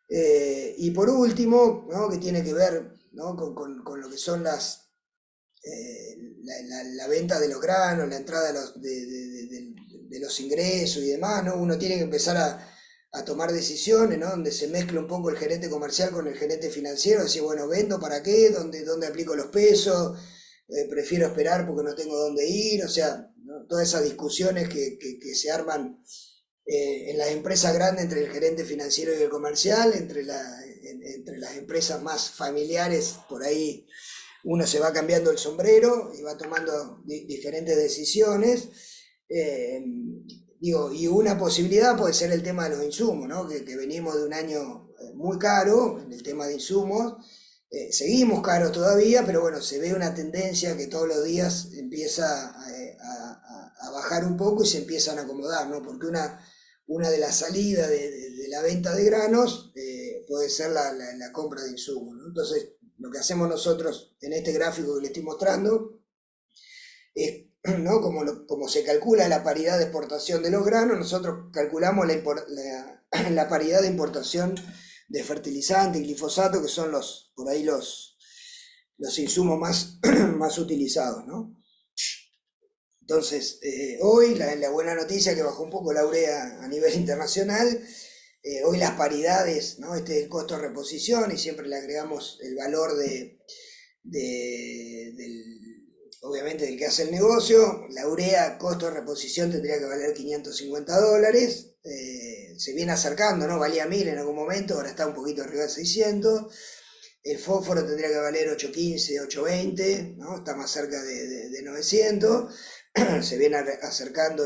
Y por último, ¿no? Que tiene que ver, ¿no? con lo que son la venta de los granos, la entrada de los ingresos y demás, ¿no? Uno tiene que empezar a tomar decisiones, ¿no? Donde se mezcla un poco el gerente comercial con el gerente financiero, decir, bueno, ¿vendo para qué? ¿Dónde aplico los pesos? Prefiero esperar porque no tengo dónde ir, o sea, ¿no? Todas esas discusiones que se arman en las empresas grandes entre el gerente financiero y el comercial, entre las empresas más familiares, por ahí uno se va cambiando el sombrero y va tomando diferentes decisiones. Eh, Digo, y una posibilidad puede ser el tema de los insumos, ¿no? Que venimos de un año muy caro en el tema de insumos. Seguimos caros todavía, pero bueno, se ve una tendencia que todos los días empieza a bajar un poco y se empiezan a acomodar, ¿no? Porque una de las salidas de la venta de granos puede ser la compra de insumos, ¿no? Entonces, lo que hacemos nosotros en este gráfico que le estoy mostrando es, ¿no? Como se calcula la paridad de exportación de los granos, nosotros calculamos la paridad de importación de fertilizante y glifosato, que son por ahí los insumos más utilizados, ¿no? Entonces, hoy la buena noticia es que bajó un poco la urea a nivel internacional. Hoy las paridades, ¿no? Este es el costo de reposición y siempre le agregamos el valor obviamente del que hace el negocio. La urea, costo de reposición tendría que valer $550. Se viene acercando, ¿no? Valía 1000 en algún momento, ahora está un poquito arriba de 600. El fósforo tendría que valer 815, 820, ¿no? Está más cerca de 900. Se viene acercando,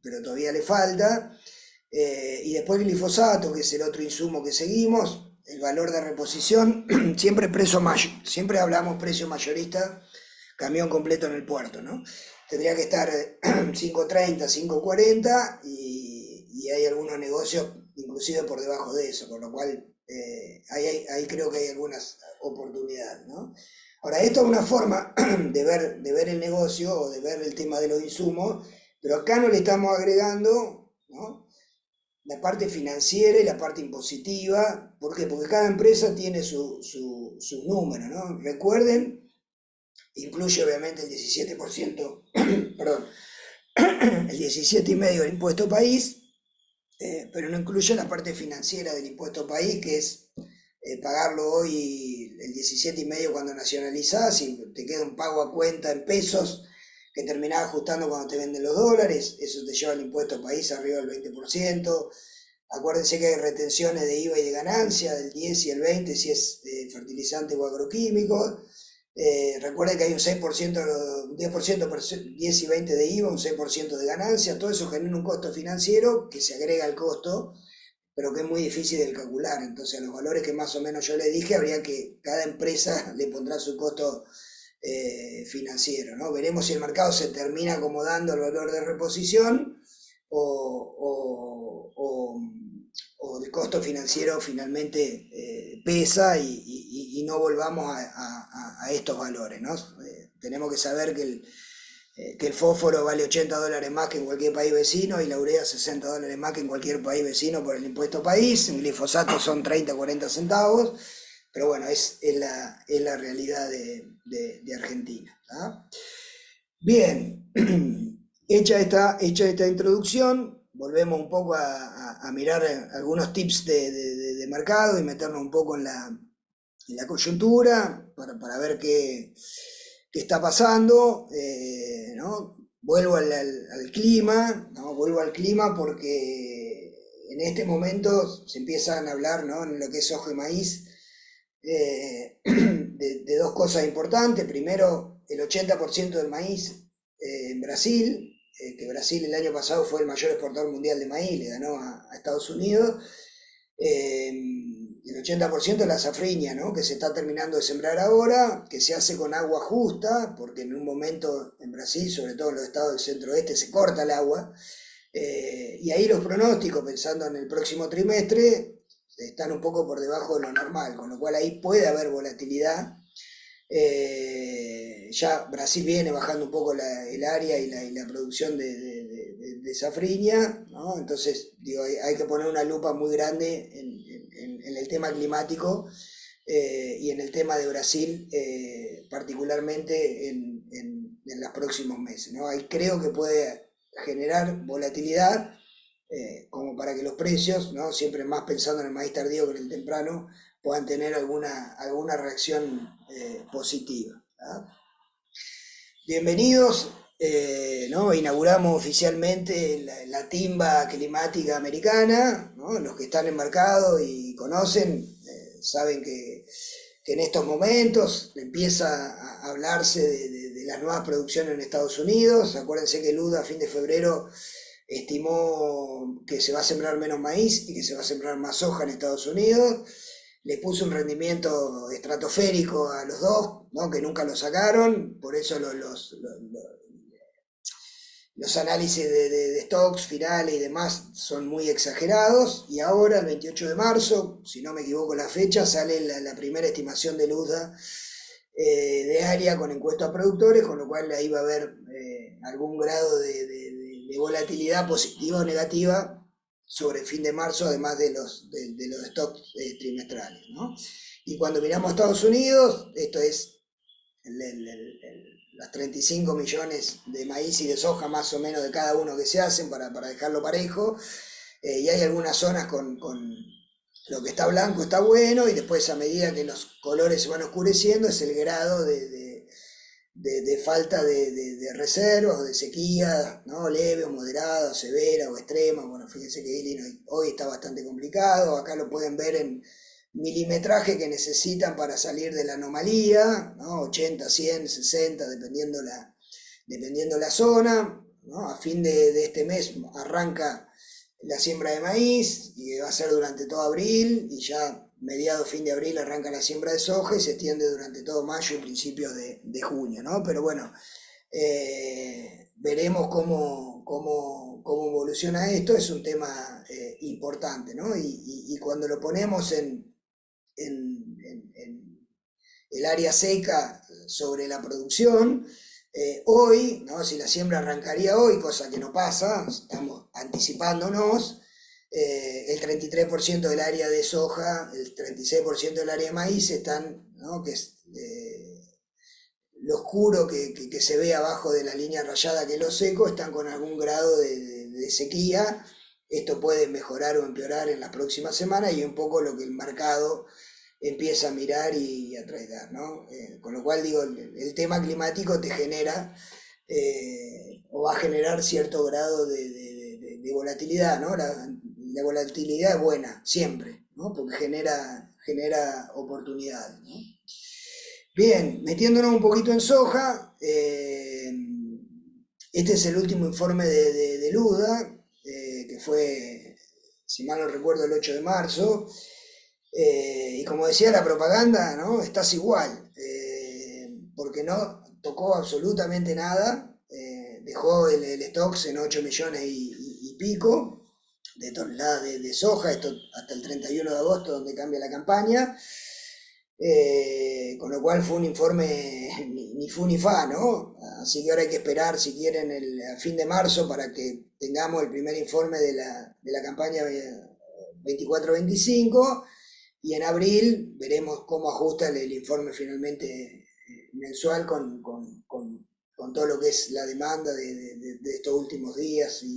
pero todavía le falta. Y después el glifosato, que es el otro insumo que seguimos, el valor de reposición, siempre hablamos precio mayorista, camión completo en el puerto, ¿no? Tendría que estar 530, 540 y hay algunos negocios inclusive por debajo de eso, por lo cual ahí creo que hay algunas oportunidades, ¿no? Ahora, esto es una forma de ver el negocio o de ver el tema de los insumos, pero acá no le estamos agregando, ¿no? La parte financiera y la parte impositiva. ¿Por qué? Porque cada empresa tiene sus números, ¿no? Recuerden, incluye obviamente el 17%, perdón, el 17,5% del impuesto país, pero no incluye la parte financiera del impuesto país, que es pagarlo hoy el 17,5% cuando nacionalizás y te queda un pago a cuenta en pesos que terminás ajustando cuando te venden los dólares, eso te lleva el impuesto país arriba del 20%. Acuérdense que hay retenciones de IVA y de ganancia del 10 y el 20 si es fertilizante o agroquímico. Recuerden que hay un 6%, 10 y 20 de IVA, un 6% de ganancia, todo eso genera un costo financiero que se agrega al costo, pero que es muy difícil de calcular. Entonces, a los valores que más o menos yo le dije, habría que cada empresa le pondrá su costo financiero, ¿no? Veremos si el mercado se termina acomodando al valor de reposición o el costo financiero finalmente pesa y no volvamos a estos valores, ¿no? Tenemos que saber que el fósforo vale $80 más que en cualquier país vecino y la urea $60 más que en cualquier país vecino por el impuesto país. El glifosato son 30, 40 centavos, pero bueno, es la realidad de Argentina, ¿tá? Bien, hecha esta introducción, volvemos un poco a mirar algunos tips de mercado y meternos un poco en la coyuntura para ver qué está pasando, ¿no? Vuelvo al clima, ¿no? Vuelvo al clima porque en este momento se empiezan a hablar, ¿no? En lo que es soja y maíz, de dos cosas importantes. Primero, el 80% del maíz en Brasil, que Brasil el año pasado fue el mayor exportador mundial de maíz, le ganó a Estados Unidos. El 80% es la safriña, ¿no? Que se está terminando de sembrar ahora, que se hace con agua justa, porque en un momento en Brasil, sobre todo en los estados del centro-oeste, se corta el agua. Y ahí los pronósticos, pensando en el próximo trimestre, están un poco por debajo de lo normal, con lo cual ahí puede haber volatilidad. Ya Brasil viene bajando un poco el área y la producción de safrinia, ¿no? Entonces, digo, hay que poner una lupa muy grande en el tema climático y en el tema de Brasil, particularmente en los próximos meses, ¿no? Ahí creo que puede generar volatilidad, como para que los precios, ¿no? Siempre más pensando en el maíz tardío que en el temprano, puedan tener alguna reacción positiva, ¿tá? Bienvenidos, ¿no? Inauguramos oficialmente la timba climática americana, ¿no? Los que están embarcados y conocen, saben que en estos momentos empieza a hablarse de las nuevas producciones en Estados Unidos. Acuérdense que Luda a fin de febrero estimó que se va a sembrar menos maíz y que se va a sembrar más soja en Estados Unidos. Le puso un rendimiento estratosférico a los dos, ¿no? Que nunca lo sacaron, por eso los análisis de stocks finales y demás son muy exagerados. Y ahora, el 28 de marzo, si no me equivoco la fecha, sale la primera estimación de Luda de área con encuesta a productores, con lo cual ahí va a haber algún grado de volatilidad positiva o negativa sobre el fin de marzo, además de los stocks trimestrales, ¿no? Y cuando miramos a Estados Unidos, esto es las 35 millones de maíz y de soja más o menos de cada uno que se hacen para dejarlo parejo, y hay algunas zonas con lo que está blanco está bueno, y después a medida que los colores se van oscureciendo es el grado de falta de reservas o de sequía, ¿no? Leve o moderada, o severa o extrema. Bueno, fíjense que Illinois hoy está bastante complicado, acá lo pueden ver en milimetraje que necesitan para salir de la anomalía, ¿no? 80, 100, 60, dependiendo la zona, ¿no? A fin de este mes arranca la siembra de maíz, y va a ser durante todo abril, y ya mediado fin de abril arranca la siembra de soja y se extiende durante todo mayo y principios de junio, ¿no? Pero bueno, veremos cómo evoluciona esto. Es un tema importante, ¿no? Y cuando lo ponemos en el área seca sobre la producción, hoy, ¿no? Si la siembra arrancaría hoy, cosa que no pasa, estamos anticipándonos, el 33% del área de soja, el 36% del área de maíz están, ¿no? Que es lo oscuro que se ve abajo de la línea rayada, que es lo seco, están con algún grado de sequía. Esto puede mejorar o empeorar en las próximas semanas, y un poco lo que el mercado empieza a mirar y a tratar, ¿no? Con lo cual digo, el tema climático te genera o va a generar cierto grado de volatilidad, ¿no? La volatilidad es buena, siempre, ¿no? Porque genera oportunidades, ¿no? Bien, metiéndonos un poquito en soja, este es el último informe de Luda, que fue, si mal no recuerdo, el 8 de marzo. Y como decía la propaganda, ¿no? Estás igual, porque no tocó absolutamente nada, dejó el stocks en 8 millones y pico de toneladas de soja, esto hasta el 31 de agosto, donde cambia la campaña, con lo cual fue un informe ni fu ni fa, ¿no? Así que ahora hay que esperar, si quieren, a fin de marzo para que tengamos el primer informe de la campaña 24-25. Y en abril veremos cómo ajusta el informe finalmente mensual con todo lo que es la demanda de estos últimos días y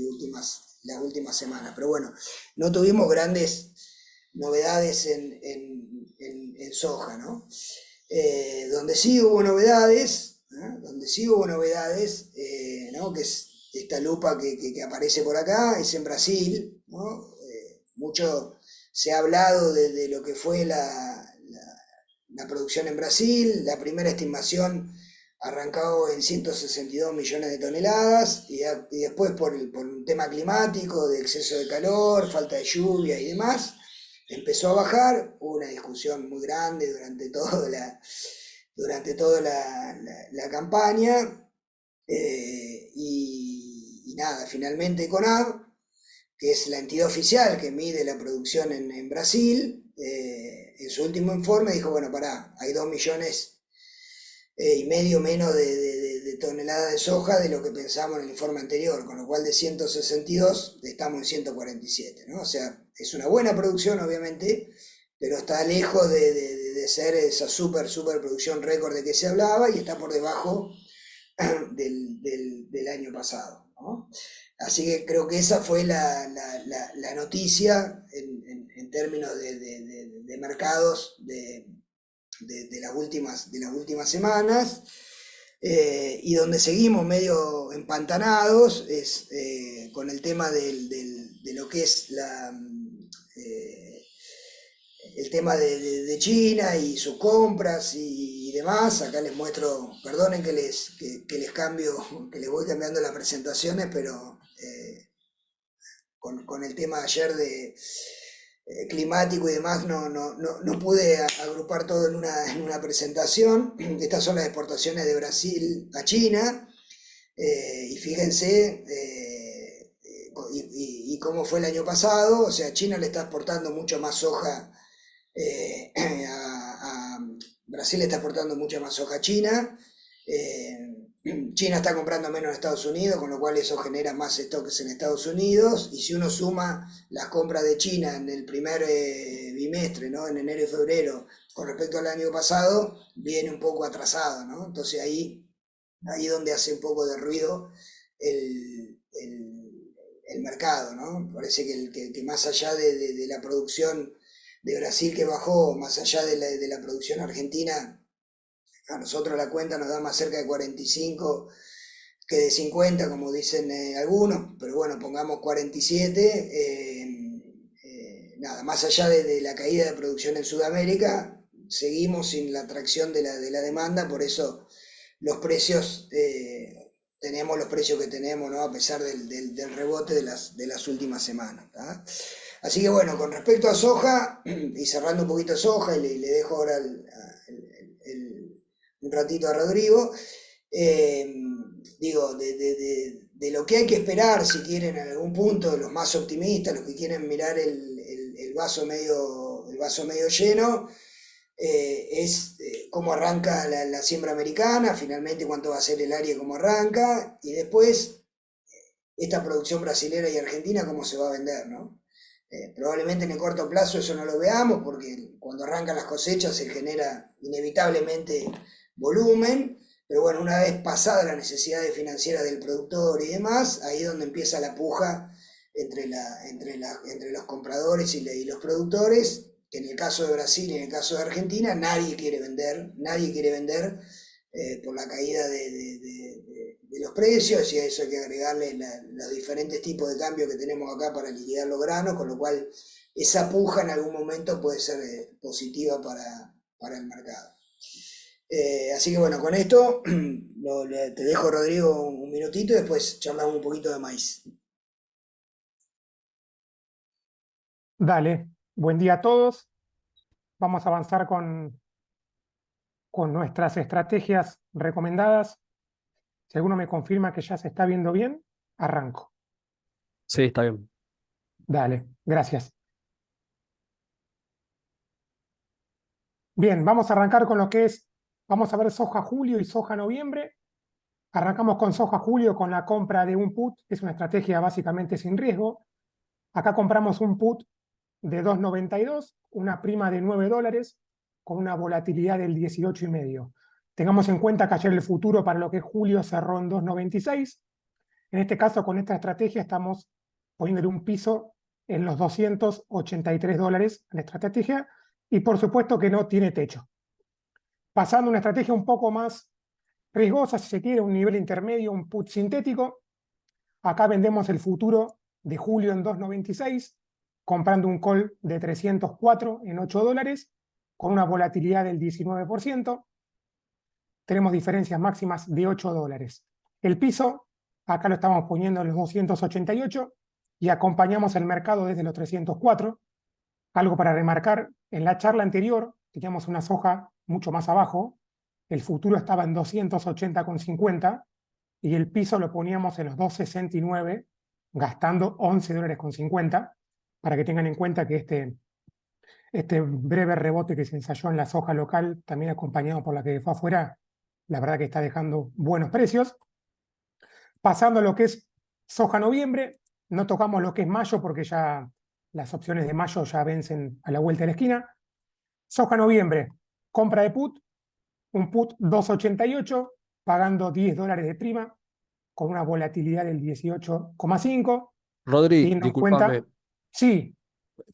las últimas semanas. Pero bueno, no tuvimos grandes novedades en soja, ¿no? Donde sí hubo novedades, ¿no? ¿No? Que es esta lupa que aparece por acá, es en Brasil, ¿no? Mucho se ha hablado de lo que fue la producción en Brasil. La primera estimación arrancó en 162 millones de toneladas, y después por un tema climático, de exceso de calor, falta de lluvia y demás, empezó a bajar. Hubo una discusión muy grande durante toda la campaña, y nada, finalmente CONAB que es la entidad oficial que mide la producción en Brasil, en su último informe dijo, bueno, pará, hay 2,5 millones menos de toneladas de soja de lo que pensamos en el informe anterior, con lo cual de 162 estamos en 147, ¿no? O sea, es una buena producción, obviamente, pero está lejos de ser esa super producción récord de que se hablaba y está por debajo del año pasado, ¿no? Así que creo que esa fue la noticia en términos de mercados de las últimas semanas. Y donde seguimos medio empantanados es con el tema de lo que es el tema de China y sus compras y demás. Acá les muestro, perdonen que les cambio, que les voy cambiando las presentaciones, pero con el tema ayer de climático y demás no pude agrupar todo en una presentación. Estas son las exportaciones de Brasil a China, y fíjense y cómo fue el año pasado. O sea, China le está exportando mucho más soja Brasil está exportando mucha más soja a China. China está comprando menos en Estados Unidos, con lo cual eso genera más stocks en Estados Unidos. Y si uno suma las compras de China en el primer bimestre, ¿no? En enero y febrero, con respecto al año pasado, viene un poco atrasado, ¿no? Entonces ahí donde hace un poco de ruido el mercado, ¿no? Parece que más allá de la producción de Brasil que bajó, más allá de la producción argentina, a nosotros la cuenta nos da más cerca de 45 que de 50, como dicen algunos, pero bueno, pongamos 47. Nada, más allá de la caída de producción en Sudamérica, seguimos sin la atracción de la demanda, por eso los precios, tenemos los precios que tenemos, ¿no? A pesar del rebote de las últimas semanas, ¿tá? Así que bueno, con respecto a soja, y cerrando un poquito soja, y le dejo ahora un ratito a Rodrigo, digo, de lo que hay que esperar, si quieren en algún punto, los más optimistas, los que quieren mirar el vaso medio lleno, es cómo arranca la siembra americana, finalmente cuánto va a ser el área, cómo arranca, y después esta producción brasilera y argentina, cómo se va a vender, ¿no? Probablemente en el corto plazo eso no lo veamos, porque cuando arrancan las cosechas se genera inevitablemente volumen, pero bueno, una vez pasada la necesidad financiera del productor y demás, ahí es donde empieza la puja entre los compradores y los productores, que en el caso de Brasil y en el caso de Argentina nadie quiere vender por la caída de los precios, y a eso hay que agregarle los diferentes tipos de cambio que tenemos acá para liquidar los granos, con lo cual esa puja en algún momento puede ser positiva para el mercado. Así que bueno, con esto te dejo, Rodrigo, un minutito y después charlamos un poquito de maíz. Dale, buen día a todos. Vamos a avanzar con nuestras estrategias recomendadas. Si alguno me confirma que ya se está viendo bien, arranco. Sí, está bien. Dale, gracias. Bien, vamos a arrancar con lo que es, vamos a ver soja julio y soja noviembre. Arrancamos con soja julio con la compra de un put, que es una estrategia básicamente sin riesgo. Acá compramos un put de 2,92, una prima de $9, con una volatilidad del 18,5. Tengamos en cuenta que ayer el futuro para lo que es julio cerró en 2,96. En este caso, con esta estrategia estamos poniéndole un piso en los $283 en esta estrategia, y por supuesto que no tiene techo. Pasando a una estrategia un poco más riesgosa, si se quiere, un nivel intermedio, un put sintético. Acá vendemos el futuro de julio en 2,96, comprando un call de 304 en $8, con una volatilidad del 19%. Tenemos diferencias máximas de $8. El piso, acá lo estamos poniendo en los 288 y acompañamos el mercado desde los 304. Algo para remarcar, en la charla anterior teníamos una soja mucho más abajo, el futuro estaba en 280,50 y el piso lo poníamos en los 269, gastando $11.50, para que tengan en cuenta que este breve rebote que se ensayó en la soja local, también acompañado por la que fue afuera, la verdad que está dejando buenos precios. Pasando a lo que es soja noviembre, no tocamos lo que es mayo porque ya las opciones de mayo ya vencen a la vuelta de la esquina. Soja noviembre, compra de put, un put 2.88, pagando $10 de prima, con una volatilidad del 18,5, Rodri, teniendo en discúlpame, cuenta, sí,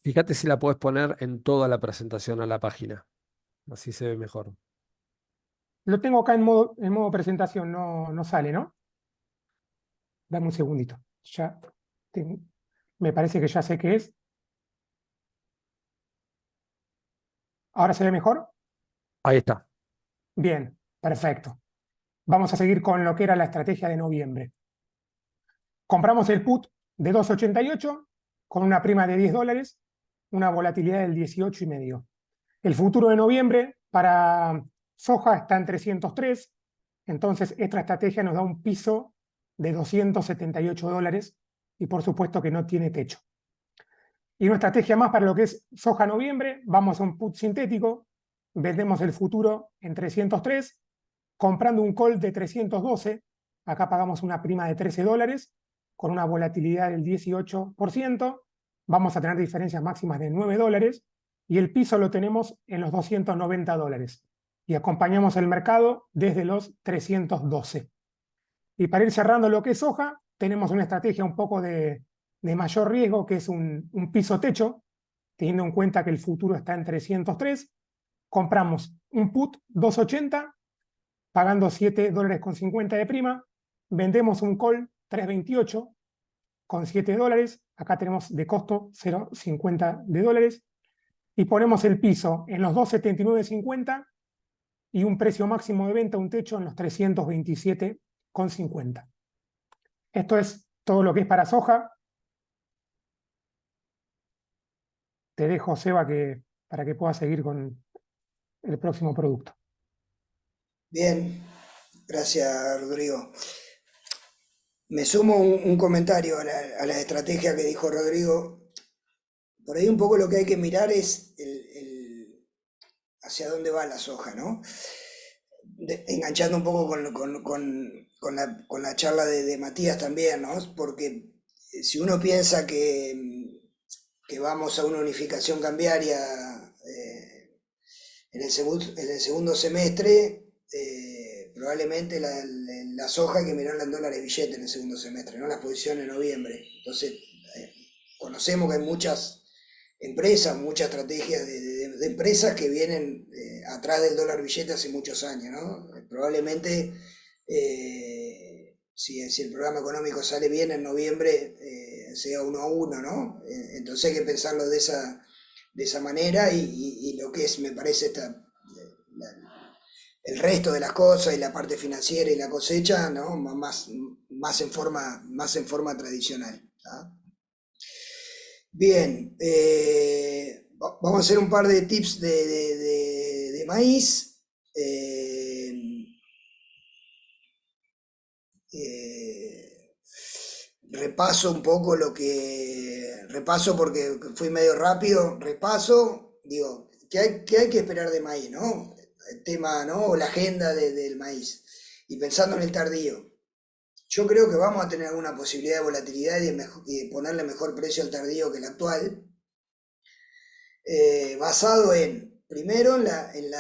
fíjate si la puedes poner en toda la presentación a la página, así se ve mejor. lo tengo acá en modo presentación, no sale, ¿no? Dame un segundito. Ya tengo- me parece que ya sé qué es. ¿Ahora se ve mejor? Ahí está. Bien, perfecto. Vamos a seguir con lo que era la estrategia de noviembre. Compramos el put de 2.88 con una prima de $10, una volatilidad del 18,5. El futuro de noviembre para soja está en 303, entonces esta estrategia nos da un piso de $278 y por supuesto que no tiene techo. Y una estrategia más para lo que es soja noviembre, vamos a un put sintético, vendemos el futuro en 303, comprando un call de 312, acá pagamos una prima de $13, con una volatilidad del 18%, vamos a tener diferencias máximas de $9, y el piso lo tenemos en los $290, y acompañamos el mercado desde los 312. Y para ir cerrando lo que es soja, tenemos una estrategia un poco de mayor riesgo, que es un piso techo, teniendo en cuenta que el futuro está en 303. Compramos un put 280, pagando $7.50 de prima. Vendemos un call 328 con $7. Acá tenemos de costo $0.50. Y ponemos el piso en los 279,50 y un precio máximo de venta, un techo en los 327,50. Esto es todo lo que es para soja. Te dejo, Seba, para que puedas seguir con el próximo producto. Bien, gracias Rodrigo. Me sumo un comentario a la estrategia que dijo Rodrigo. Por ahí un poco lo que hay que mirar es hacia dónde va la soja, ¿no? Enganchando un poco con la charla de Matías también, ¿no? Porque si uno piensa que vamos a una unificación cambiaria en el segundo semestre, probablemente la soja hay que mirarla en dólares billete en el segundo semestre, no las posiciones en noviembre. Entonces, conocemos que hay muchas empresas, muchas estrategias de empresas que vienen atrás del dólar billete hace muchos años, ¿no? Probablemente, si el programa económico sale bien en noviembre, sea 1-1, ¿no? Entonces hay que pensarlo de esa manera y lo que es, me parece, el resto de las cosas y la parte financiera y la cosecha, ¿no? Más en forma tradicional, ¿tá? Bien, vamos a hacer un par de tips de maíz. Repaso un poco repaso porque fui medio rápido, digo, ¿qué hay que esperar de maíz, ¿no? El tema, ¿no? O la agenda del maíz. Y pensando en el tardío, yo creo que vamos a tener alguna posibilidad de volatilidad y de ponerle mejor precio al tardío que el actual, basado primero en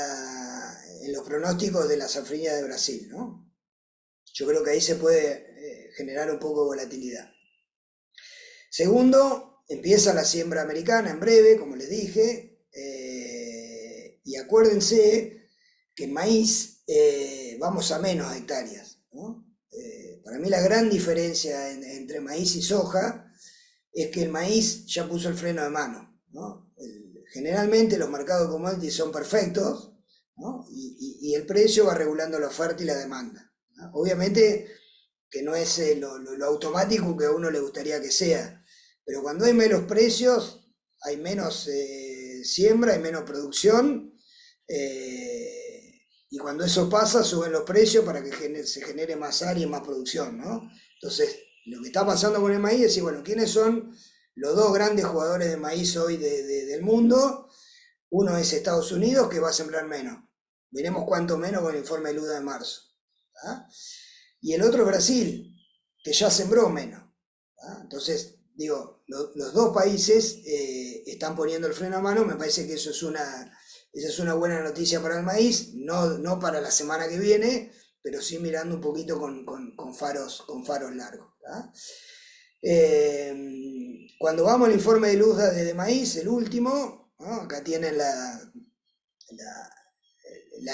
los pronósticos de la safrinha de Brasil, ¿no? Yo creo que ahí se puede generar un poco de volatilidad. Segundo, empieza la siembra americana en breve, como les dije, y acuérdense que en maíz vamos a menos hectáreas, ¿no? Para mí la gran diferencia entre maíz y soja es que el maíz ya puso el freno de mano, ¿no? Generalmente los mercados de commodities son perfectos, ¿no? Y el precio va regulando la oferta y la demanda, ¿no? Obviamente que no es lo automático que a uno le gustaría que sea, pero cuando hay menos precios, hay menos siembra, hay menos producción, y cuando eso pasa, suben los precios para que se genere más área y más producción, ¿no? Entonces, lo que está pasando con el maíz es decir, bueno, ¿quiénes son los dos grandes jugadores de maíz hoy del mundo? Uno es Estados Unidos, que va a sembrar menos. Veremos cuánto menos con el informe de Luda de marzo. ¿Tá? Y el otro es Brasil, que ya sembró menos. ¿Tá? Entonces, digo, los dos países están poniendo el freno a mano. Me parece que esa es una buena noticia para el maíz, no para la semana que viene, pero sí mirando un poquito con faros largos. ¿Tá? Cuando vamos al informe de Luda de maíz, el último, ¿no? Acá tienen la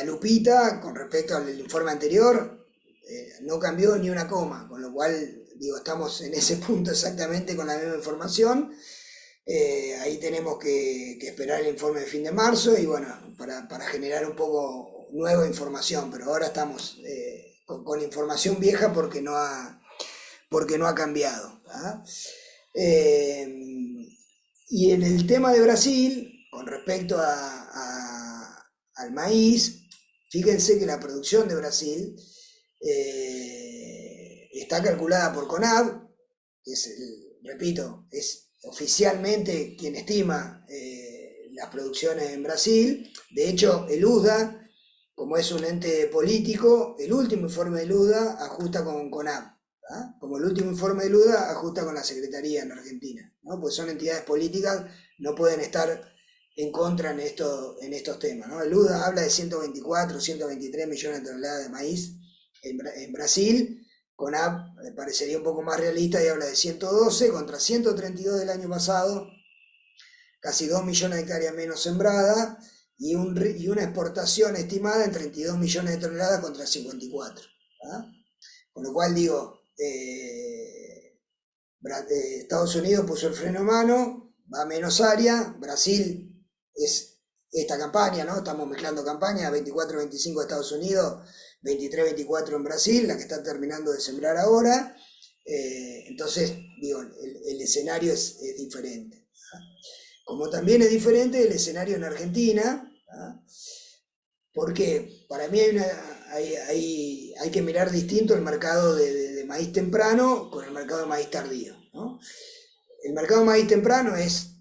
lupita con respecto al informe anterior, no cambió ni una coma, con lo cual, digo, estamos en ese punto exactamente con la misma información. Ahí tenemos que esperar el informe de fin de marzo y bueno, para generar un poco nueva información, pero ahora estamos con información vieja porque no ha cambiado. ¿Tá? Y en el tema de Brasil, con respecto al maíz, fíjense que la producción de Brasil está calculada por CONAB, que es, repito, es oficialmente quien estima las producciones en Brasil. De hecho, el USDA, como es un ente político, el último informe del USDA ajusta con CONAB. ¿Ah? Como el último informe de Luda ajusta con la Secretaría en Argentina, ¿no? Pues son entidades políticas, no pueden estar en contra en estos temas, ¿no? El Luda habla de 124, 123 millones de toneladas de maíz en Brasil. CONAB me parecería un poco más realista y habla de 112 contra 132 del año pasado, casi 2 millones de hectáreas menos sembradas y una exportación estimada en 32 millones de toneladas contra 54. ¿Ah? Con lo cual digo, Estados Unidos puso el freno a mano, va a menos área. Brasil es esta campaña, ¿no? Estamos mezclando campañas, 24-25 de Estados Unidos, 23-24 en Brasil, la que está terminando de sembrar ahora. Entonces, digo, el escenario es diferente. Como también es diferente el escenario en Argentina, ¿ah? Porque para mí hay que mirar distinto el mercado de maíz temprano con el mercado de maíz tardío, ¿no? El mercado de maíz temprano es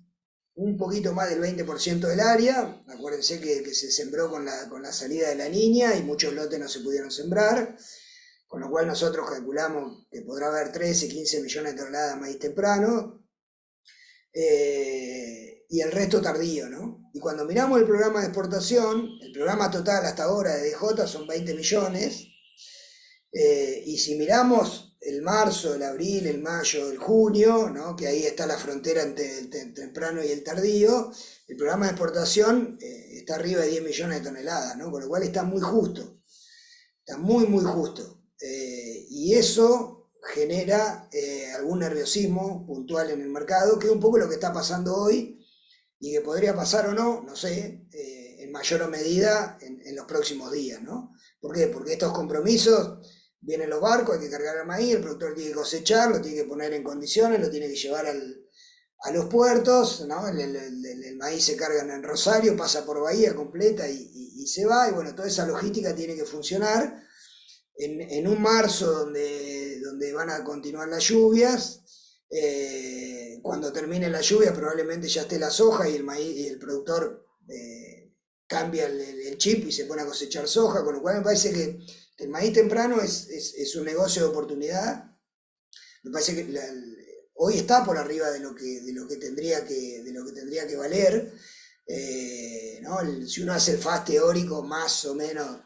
un poquito más del 20% del área. Acuérdense que se sembró con la salida de la Niña y muchos lotes no se pudieron sembrar, con lo cual nosotros calculamos que podrá haber 13, 15 millones de toneladas de maíz temprano. Y el resto tardío, ¿no? Y cuando miramos el programa de exportación, el programa total hasta ahora de DJ son 20 millones, y si miramos el marzo, el abril, el mayo, el junio, ¿no? Que ahí está la frontera entre el temprano y el tardío, el programa de exportación está arriba de 10 millones de toneladas, ¿no? Con lo cual está muy justo, está muy justo, y eso genera algún nerviosismo puntual en el mercado, que es un poco lo que está pasando hoy y que podría pasar o no, no sé, en mayor o medida en los próximos días, ¿no? ¿Por qué? Porque estos compromisos, vienen los barcos, hay que cargar el maíz, el productor tiene que cosechar, lo tiene que poner en condiciones, lo tiene que llevar a los puertos, ¿no? El maíz se carga en Rosario, pasa por Bahía completa y se va, y bueno, toda esa logística tiene que funcionar en un marzo donde van a continuar las lluvias. Cuando termine la lluvia probablemente ya esté la soja y el maíz y el productor cambia el chip y se pone a cosechar soja, con lo cual me parece que el maíz temprano es un negocio de oportunidad. Me parece que hoy está por arriba de lo que tendría que valer. ¿No? Si uno hace el FAS teórico, más o menos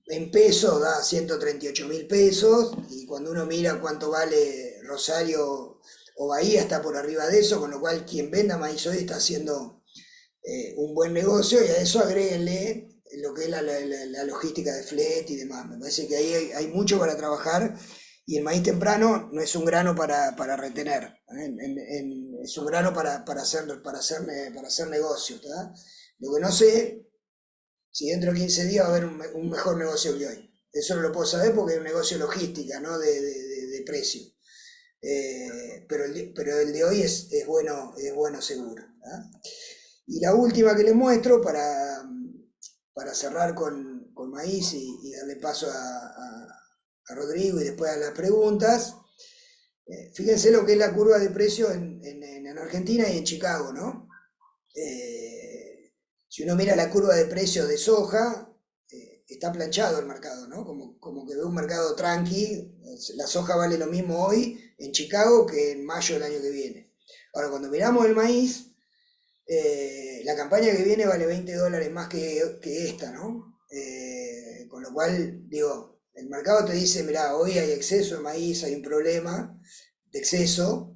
en pesos da 138.000 pesos, y cuando uno mira cuánto vale Rosario o Bahía está por arriba de eso, con lo cual quien venda maíz hoy está haciendo un buen negocio, y a eso agréguenle lo que es la logística de flete y demás. Me parece que ahí hay mucho para trabajar, y el maíz temprano no es un grano para retener, es un grano para hacer negocios. ¿Tá? Lo que no sé si dentro de 15 días va a haber un mejor negocio que hoy. Eso no lo puedo saber porque es un negocio de logística, no de precio. Pero el de hoy es bueno seguro. ¿Tá? Y la última que les muestro para cerrar con maíz y darle paso a Rodrigo y después a las preguntas, Fíjense lo que es la curva de precios en Argentina y en Chicago, ¿no? Si uno mira la curva de precios de soja, está planchado el mercado, ¿no? Como que ve un mercado tranqui, la soja vale lo mismo hoy en Chicago que en mayo del año que viene. Ahora, cuando miramos el maíz, la campaña que viene vale $20 más que esta, ¿no? Con lo cual, digo, el mercado te dice, mirá, hoy hay exceso de maíz, hay un problema de exceso,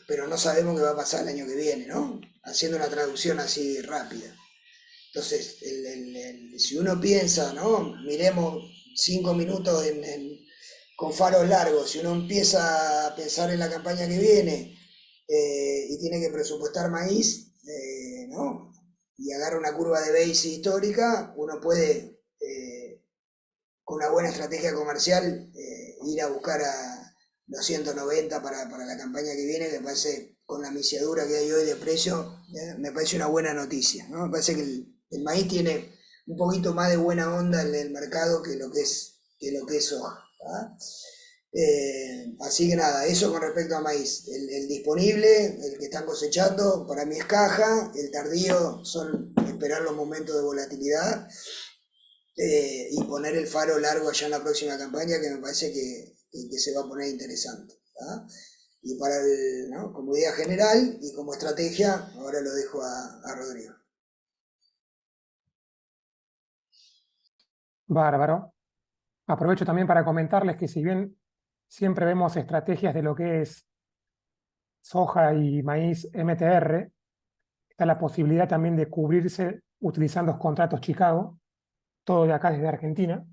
pero no sabemos qué va a pasar el año que viene, ¿no? Haciendo una traducción así rápida. Entonces, si uno piensa, ¿no? Miremos 5 minutos con faros largos, si uno empieza a pensar en la campaña que viene y tiene que presupuestar maíz, ¿no? Y agarra una curva de base histórica, uno puede, con una buena estrategia comercial, ir a buscar a los 190 para la campaña que viene, que me parece, con la misiadura que hay hoy de precio, me parece una buena noticia, ¿no? Me parece que el maíz tiene un poquito más de buena onda en el mercado que lo que es soja. ¿Ah? Así que nada, eso con respecto a maíz. El disponible, el que están cosechando, para mí es caja, el tardío son esperar los momentos de volatilidad y poner el faro largo allá en la próxima campaña, que me parece que se va a poner interesante. ¿Ah? Y para ¿no? Como idea general y como estrategia, ahora lo dejo a Rodrigo. Bárbaro. Aprovecho también para comentarles que si bien siempre vemos estrategias de lo que es soja y maíz MTR, está la posibilidad también de cubrirse utilizando los contratos Chicago, todo de acá desde Argentina.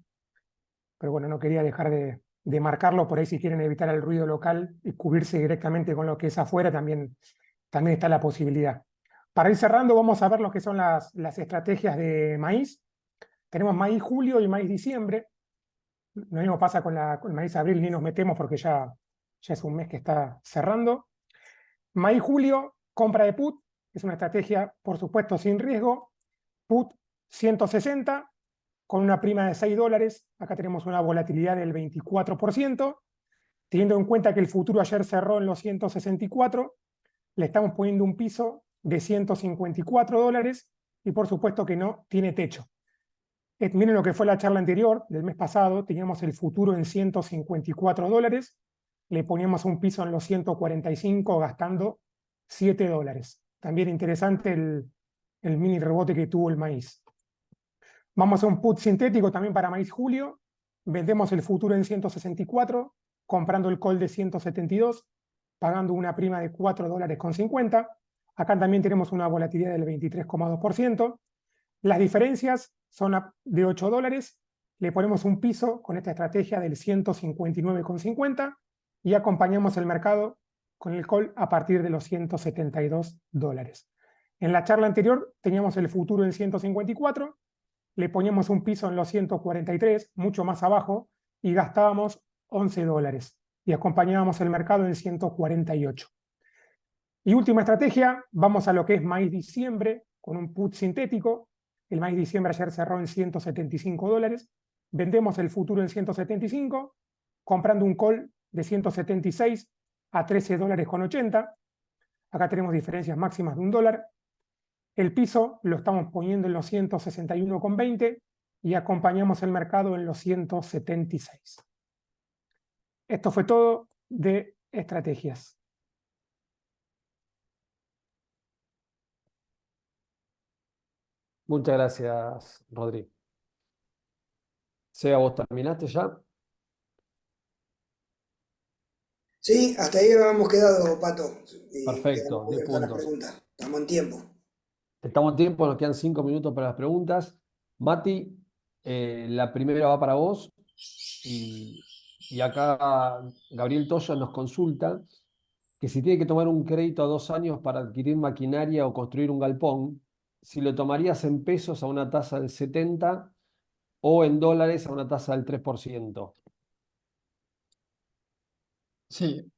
Pero bueno, no quería dejar de marcarlo por ahí si quieren evitar el ruido local y cubrirse directamente con lo que es afuera, también está la posibilidad. Para ir cerrando, vamos a ver lo que son las estrategias de maíz. Tenemos maíz julio y maíz diciembre. Lo mismo pasa con el maíz abril, ni nos metemos porque ya es un mes que está cerrando. Maíz julio, compra de put, es una estrategia, por supuesto, sin riesgo. Put 160 con una prima de $6. Acá tenemos una volatilidad del 24%. Teniendo en cuenta que el futuro ayer cerró en los 164, le estamos poniendo un piso de $154 y por supuesto que no tiene techo. Miren lo que fue la charla anterior del mes pasado, teníamos el futuro en $154, le poníamos un piso en los 145 gastando $7. También interesante el mini rebote que tuvo el maíz. Vamos a un put sintético también para maíz julio, vendemos el futuro en 164, comprando el call de 172, pagando una prima de $4.50. Acá también tenemos una volatilidad del 23,2%. Las diferencias son de $8. Le ponemos un piso con esta estrategia del 159,50 y acompañamos el mercado con el call a partir de los $172. En la charla anterior teníamos el futuro en 154, le poníamos un piso en los 143, mucho más abajo, y gastábamos $11 y acompañábamos el mercado en 148. Y última estrategia, vamos a lo que es maíz diciembre con un put sintético. El maíz diciembre ayer cerró en $175. Vendemos el futuro en 175, comprando un call de 176 a $13.80. Acá tenemos diferencias máximas de $1. El piso lo estamos poniendo en los 161,20 y acompañamos el mercado en los 176. Esto fue todo de estrategias. Muchas gracias, Rodrigo. Seba, ¿vos terminaste ya? Sí, hasta ahí habíamos quedado, Pato. Y quedamos Perfecto, 10 abiertas las puntos. preguntas. Estamos en tiempo. Estamos en tiempo, nos quedan 5 minutos para las preguntas. Mati, la primera va para vos. Y acá Gabriel Toya nos consulta que si tiene que tomar un crédito a 2 años para adquirir maquinaria o construir un galpón, si lo tomarías en pesos a una tasa del 70 o en dólares a una tasa del 3%. Sí,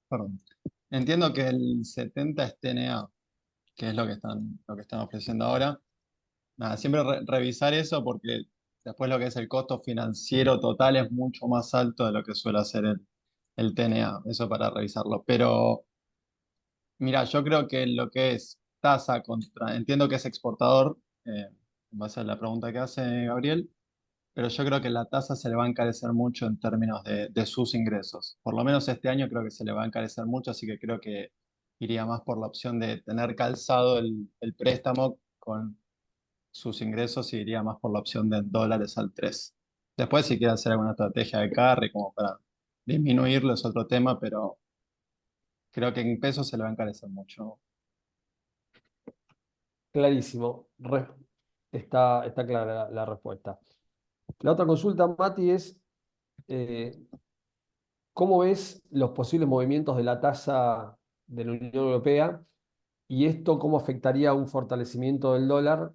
perdón. Entiendo que el 70 es TNA, que es lo que están ofreciendo ahora. Nada, siempre revisar eso porque después lo que es el costo financiero total es mucho más alto de lo que suele hacer el TNA, eso para revisarlo. Pero mira, yo creo que lo que es tasa contra, entiendo que es exportador, en base a la pregunta que hace Gabriel, pero yo creo que la tasa se le va a encarecer mucho en términos de sus ingresos. Por lo menos este año creo que se le va a encarecer mucho, así que creo que iría más por la opción de tener calzado el préstamo con sus ingresos y iría más por la opción de dólares al 3. Después, si quiere hacer alguna estrategia de carry como para disminuirlo, es otro tema, pero creo que en pesos se le va a encarecer mucho. Clarísimo. Está clara la respuesta. La otra consulta, Mati, es eh, ¿cómo ves los posibles movimientos de la tasa de la Unión Europea y esto cómo afectaría un fortalecimiento del dólar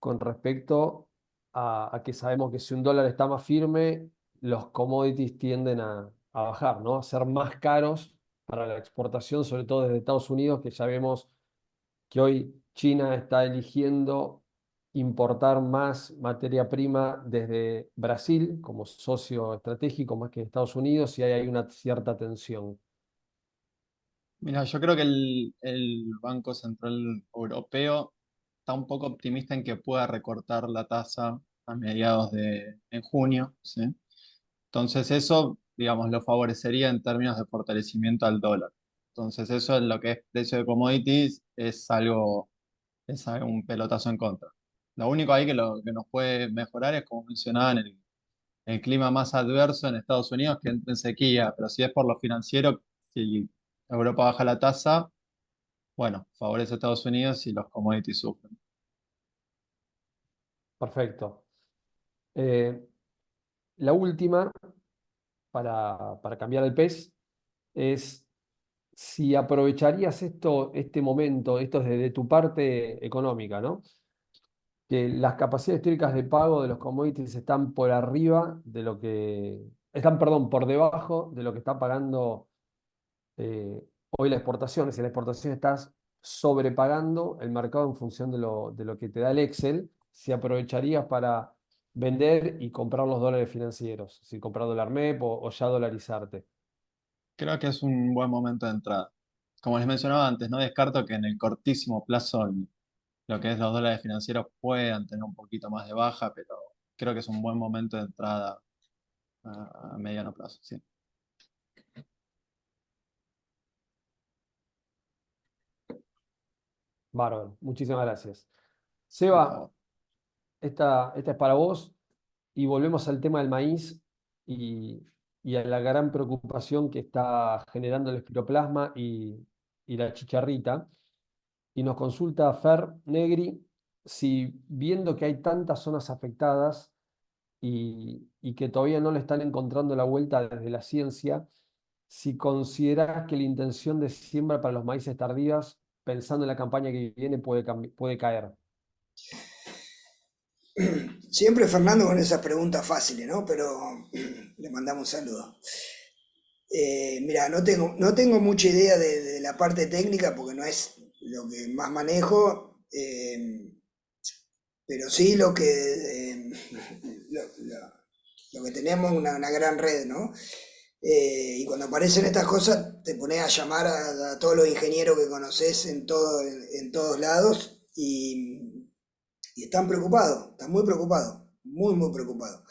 con respecto a que sabemos que si un dólar está más firme, los commodities tienden a bajar, ¿no? A ser más caros para la exportación, sobre todo desde Estados Unidos, que ya vemos que hoy China está eligiendo importar más materia prima desde Brasil como socio estratégico más que Estados Unidos y ahí hay una cierta tensión. Mira, yo creo que el Banco Central Europeo está un poco optimista en que pueda recortar la tasa a mediados en junio, ¿sí? Entonces eso, digamos, lo favorecería en términos de fortalecimiento al dólar. Entonces eso es lo que es precio de commodities, es un pelotazo en contra. Lo único ahí lo que nos puede mejorar es, como mencionaba, en el clima más adverso en Estados Unidos, que entre en sequía, pero si es por lo financiero, si Europa baja la tasa, bueno, favorece a Estados Unidos y los commodities sufren. Perfecto. Eh, la última, para cambiar el PES, es si aprovecharías este momento, esto es de tu parte económica, ¿no? Que las capacidades teóricas de pago de los commodities están por arriba de lo que, están, perdón, por debajo de lo que está pagando hoy la exportación. Es decir, la exportación estás sobrepagando el mercado en función de lo que te da el Excel, si aprovecharías para vender y comprar los dólares financieros, si comprar dólar MEP o ya dolarizarte. Creo que es un buen momento de entrada. Como les mencionaba antes, no descarto que en el cortísimo plazo lo que es los dólares financieros puedan tener un poquito más de baja, pero creo que es un buen momento de entrada a mediano plazo, sí, Bárbaro, muchísimas gracias. por Seba, favor. esta es para vos y volvemos al tema del maíz y, y a la gran preocupación que está generando el espiroplasma y la chicharrita. Y nos consulta Fer Negri si viendo que hay tantas zonas afectadas y que todavía no le están encontrando la vuelta desde la ciencia, si consideras que la intención de siembra para los maíces tardías, pensando en la campaña que viene, puede caer. Siempre Fernando con esas preguntas fáciles, ¿no? Pero le mandamos un saludo. Mira, no tengo mucha idea de la parte técnica porque no es lo que más manejo, pero sí lo que tenemos una gran red, ¿no? Y cuando aparecen estas cosas, te pones a llamar a todos los ingenieros que conoces en todos lados y están preocupados, están muy preocupados, muy, muy preocupados.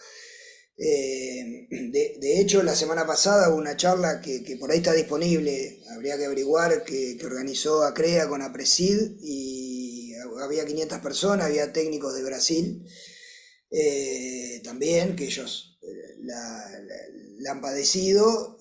De hecho, la semana pasada hubo una charla que por ahí está disponible, habría que averiguar, que organizó ACREA con APRESID y había 500 personas, había técnicos de Brasil también, que ellos la han padecido.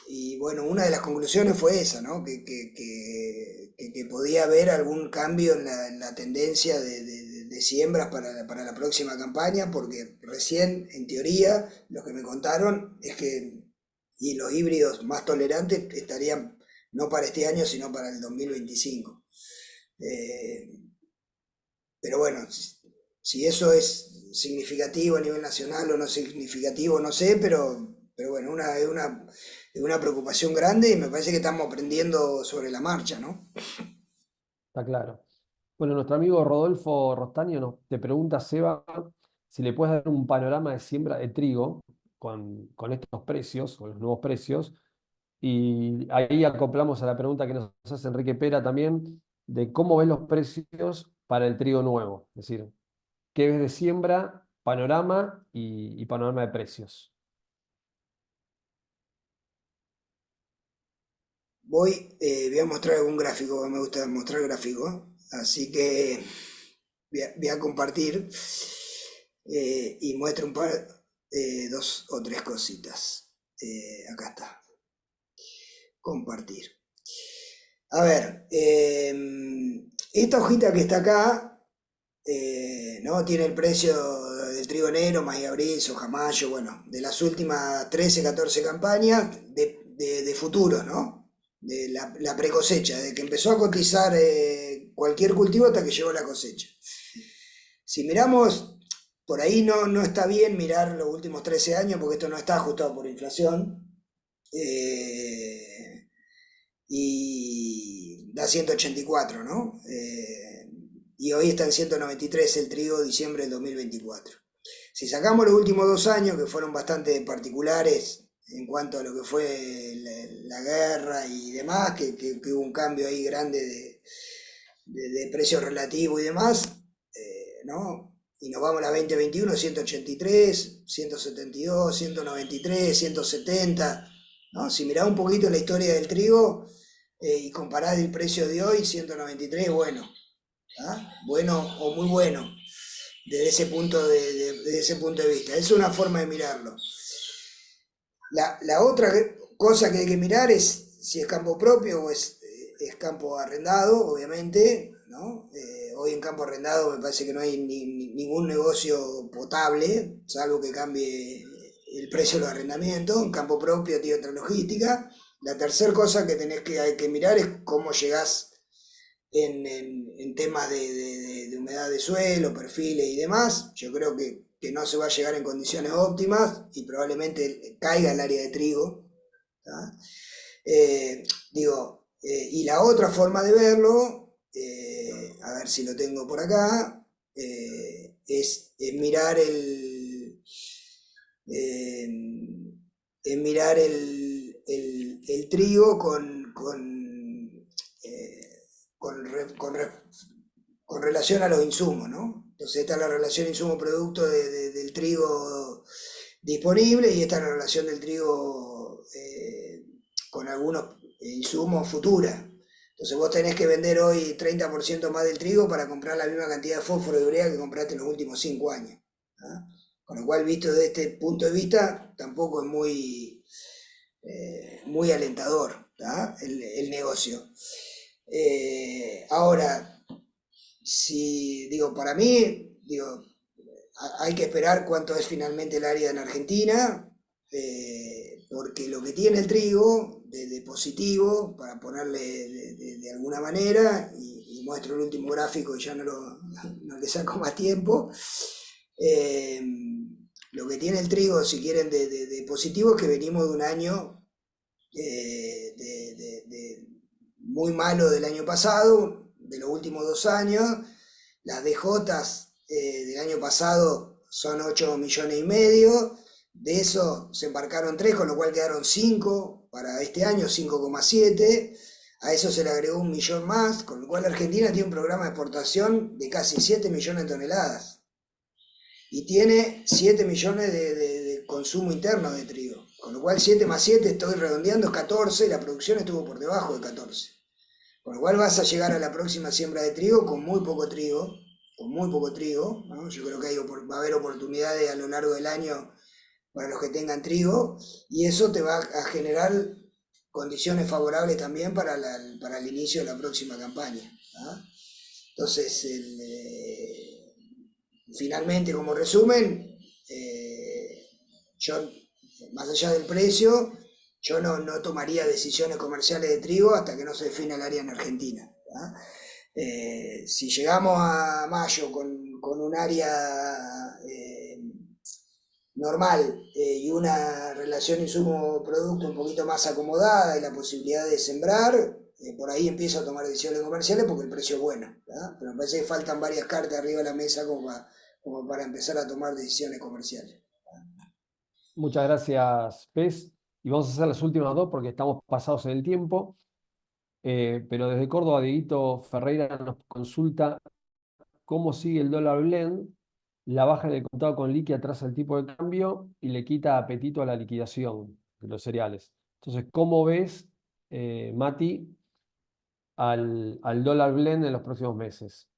Y bueno, una de las conclusiones fue esa, ¿no? Que podía haber algún cambio en la tendencia de siembras para la próxima campaña, porque recién, en teoría, lo que me contaron es que y los híbridos más tolerantes estarían no para este año, sino para el 2025. Eh, pero bueno, si eso es significativo a nivel nacional o no significativo, no sé, pero bueno, es una preocupación grande y me parece que estamos aprendiendo sobre la marcha, ¿no? Está claro. Bueno, nuestro amigo Rodolfo Rostaño te pregunta, Seba, si le puedes dar un panorama de siembra de trigo con estos precios, con los nuevos precios. Y ahí acoplamos a la pregunta que nos hace Enrique Pera también, de cómo ves los precios para el trigo nuevo. Es decir, qué ves de siembra, panorama y panorama de precios. Voy a mostrar un gráfico, me gusta mostrar gráficos, así que voy a compartir y muestro un par, dos o tres cositas. Acá está, compartir. A ver, esta hojita que está acá, ¿no? Tiene el precio del trigo negro, maíz abril, soja mayo, bueno, de las últimas 13, 14 campañas de futuros, ¿no? De la precosecha, de que empezó a cotizar cualquier cultivo hasta que llegó la cosecha. Si miramos, por ahí no está bien mirar los últimos 13 años porque esto no está ajustado por inflación. Y da 184, ¿no? Y hoy está en 193 el trigo, diciembre del 2024. Si sacamos los últimos 2 años, que fueron bastante particulares en cuanto a lo que fue la guerra y demás, que hubo un cambio ahí grande de precio relativo y demás, ¿no? Y nos vamos a la 2021, 183, 172, 193, 170, ¿no? Si mirás un poquito la historia del trigo y comparás el precio de hoy, 193, bueno, ¿ah? Bueno o muy bueno, desde ese punto desde ese punto de vista. Es una forma de mirarlo. La otra cosa que hay que mirar es si es campo propio o es campo arrendado, obviamente, ¿no? Hoy en campo arrendado me parece que no hay ningún negocio potable, salvo que cambie el precio de los arrendamientos. En campo propio tiene otra logística. La tercera cosa que hay que mirar es cómo llegás en temas de humedad de suelo, perfiles y demás. Yo creo que no se va a llegar en condiciones óptimas y probablemente caiga el área de trigo, ¿tá? Y la otra forma de verlo, a ver si lo tengo por acá, es mirar el trigo con relación a los insumos, ¿no? Entonces esta es la relación insumo-producto del trigo disponible y esta es la relación del trigo con algunos insumos futura. Entonces vos tenés que vender hoy 30% más del trigo para comprar la misma cantidad de fósforo y urea que compraste en los últimos 5 años. ¿Ah? Con lo cual, visto desde este punto de vista, tampoco es muy alentador, ¿tá? El negocio. Ahora, para mí, hay que esperar cuánto es finalmente el área en Argentina, porque lo que tiene el trigo de positivo, para ponerle de alguna manera, y muestro el último gráfico y ya no le saco más tiempo, lo que tiene el trigo, si quieren, de positivo es que venimos de un año muy malo del año pasado, de los últimos 2 años. Las DJs del año pasado son 8,5 millones, de eso se embarcaron 3, con lo cual quedaron 5 para este año, 5,7. A eso se le agregó 1 millón más, con lo cual Argentina tiene un programa de exportación de casi 7 millones de toneladas y tiene 7 millones de consumo interno de trigo, con lo cual 7 más 7, estoy redondeando, es 14, y la producción estuvo por debajo de 14. Con lo cual vas a llegar a la próxima siembra de trigo con muy poco trigo, ¿no? Yo creo que va a haber oportunidades a lo largo del año para los que tengan trigo, y eso te va a generar condiciones favorables también para el inicio de la próxima campaña, ¿tá? Entonces, finalmente, como resumen, yo, más allá del precio, yo no tomaría decisiones comerciales de trigo hasta que no se defina el área en Argentina, ¿tá? Si llegamos a mayo con un área normal y una relación insumo-producto un poquito más acomodada y la posibilidad de sembrar, por ahí empiezo a tomar decisiones comerciales porque el precio es bueno, ¿tá? Pero me parece que faltan varias cartas arriba de la mesa como para empezar a tomar decisiones comerciales. Muchas gracias, Pez. Y vamos a hacer las últimas dos porque estamos pasados en el tiempo. Pero desde Córdoba, Dieguito Ferreira nos consulta cómo sigue el dólar blend, la baja en el contado con liqui atrasa el tipo de cambio y le quita apetito a la liquidación de los cereales. Entonces, ¿cómo ves, Mati, al dólar blend en los próximos meses?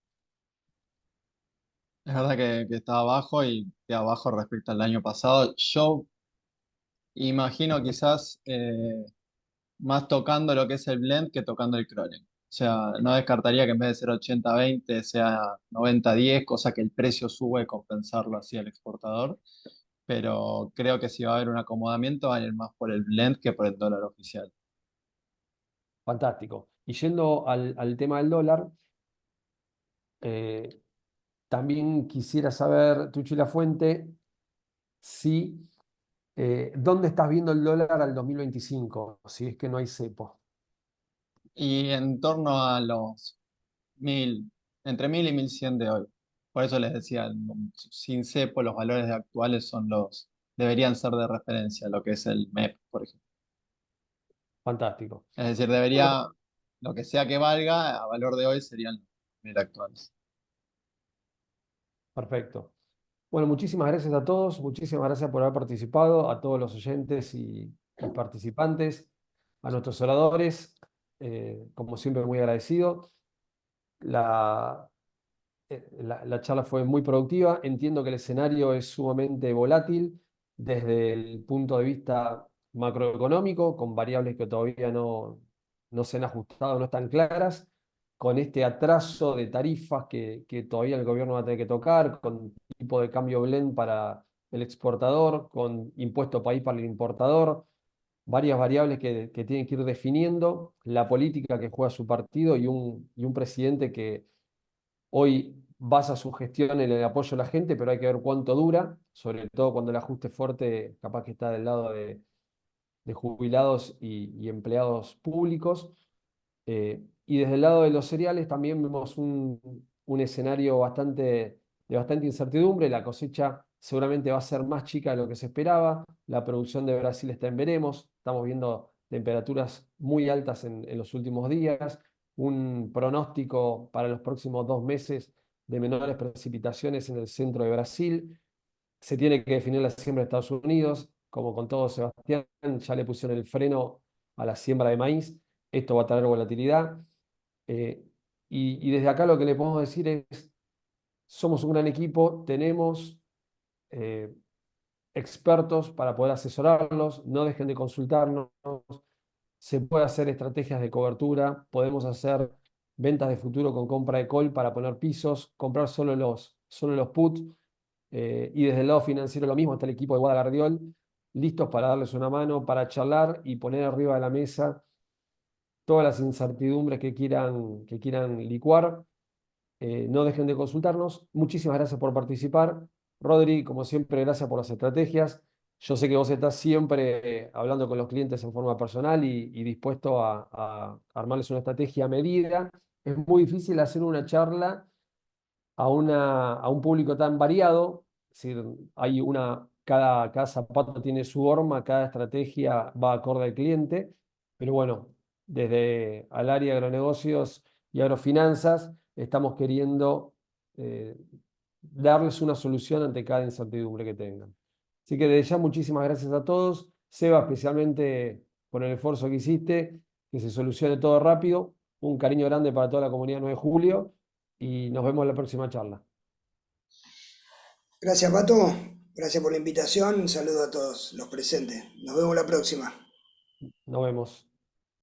Es verdad que está abajo y queda abajo respecto al año pasado. Yo imagino quizás más tocando lo que es el blend que tocando el crawling. O sea, no descartaría que en vez de ser 80-20 sea 90-10, cosa que el precio sube y compensarlo así al exportador. Pero creo que si va a haber un acomodamiento, va a ir más por el blend que por el dólar oficial. Fantástico. Y yendo al tema del dólar, eh, también quisiera saber, Tuchi La Fuente, si, ¿dónde estás viendo el dólar al 2025? Si es que no hay cepo. Y en torno a los 1000, entre 1000 y 1100 de hoy. Por eso les decía, sin cepo, los valores actuales son deberían ser de referencia, lo que es el MEP, por ejemplo. Fantástico. Es decir, Bueno, debería, lo que sea que valga, a valor de hoy serían los 1000 actuales. perfecto. Bueno, muchísimas gracias a todos, muchísimas gracias por haber participado, a todos los oyentes y participantes, a nuestros oradores, como siempre muy agradecido. La, la charla fue muy productiva, entiendo que el escenario es sumamente volátil desde el punto de vista macroeconómico, con variables que todavía no se han ajustado, no están claras, con este atraso de tarifas que todavía el gobierno va a tener que tocar, con tipo de cambio blend para el exportador, con impuesto país para el importador, varias variables que tienen que ir definiendo, la política que juega su partido y un presidente que hoy basa su gestión en el apoyo a la gente, pero hay que ver cuánto dura, sobre todo cuando el ajuste fuerte capaz que está del lado de jubilados y empleados públicos. Y desde el lado de los cereales también vemos un escenario de bastante incertidumbre. La cosecha seguramente va a ser más chica de lo que se esperaba. La producción de Brasil está en veremos. Estamos viendo temperaturas muy altas en los últimos días. Un pronóstico para los próximos 2 meses de menores precipitaciones en el centro de Brasil. Se tiene que definir la siembra de Estados Unidos. Como con todo, Sebastián, ya le pusieron el freno a la siembra de maíz. Esto va a traer volatilidad. Eh, y desde acá lo que le podemos decir es, somos un gran equipo, tenemos eh, expertos para poder asesorarlos, no dejen de consultarnos, se puede hacer estrategias de cobertura, podemos hacer ventas de futuro con compra de call para poner pisos, comprar solo los puts, y desde el lado financiero lo mismo, está el equipo de Guadalardiol, listos para darles una mano, para charlar y poner arriba de la mesa todas las incertidumbres que quieran licuar. No dejen de consultarnos. Muchísimas gracias por participar. Rodri, como siempre, gracias por las estrategias. Yo sé que vos estás siempre hablando con los clientes en forma personal y dispuesto a armarles una estrategia a medida. Es muy difícil hacer una charla a un público tan variado. Es decir, cada zapato tiene su horma, cada estrategia va acorde al cliente, pero bueno, desde al área de agronegocios y agrofinanzas estamos queriendo eh, darles una solución ante cada incertidumbre que tengan. Así que desde ya muchísimas gracias a todos. Seba, especialmente por el esfuerzo que hiciste, que se solucione todo rápido. Un cariño grande para toda la comunidad 9 de julio y nos vemos en la próxima charla. Gracias, Pato. Gracias por la invitación. Un saludo a todos los presentes. Nos vemos la próxima. Nos vemos.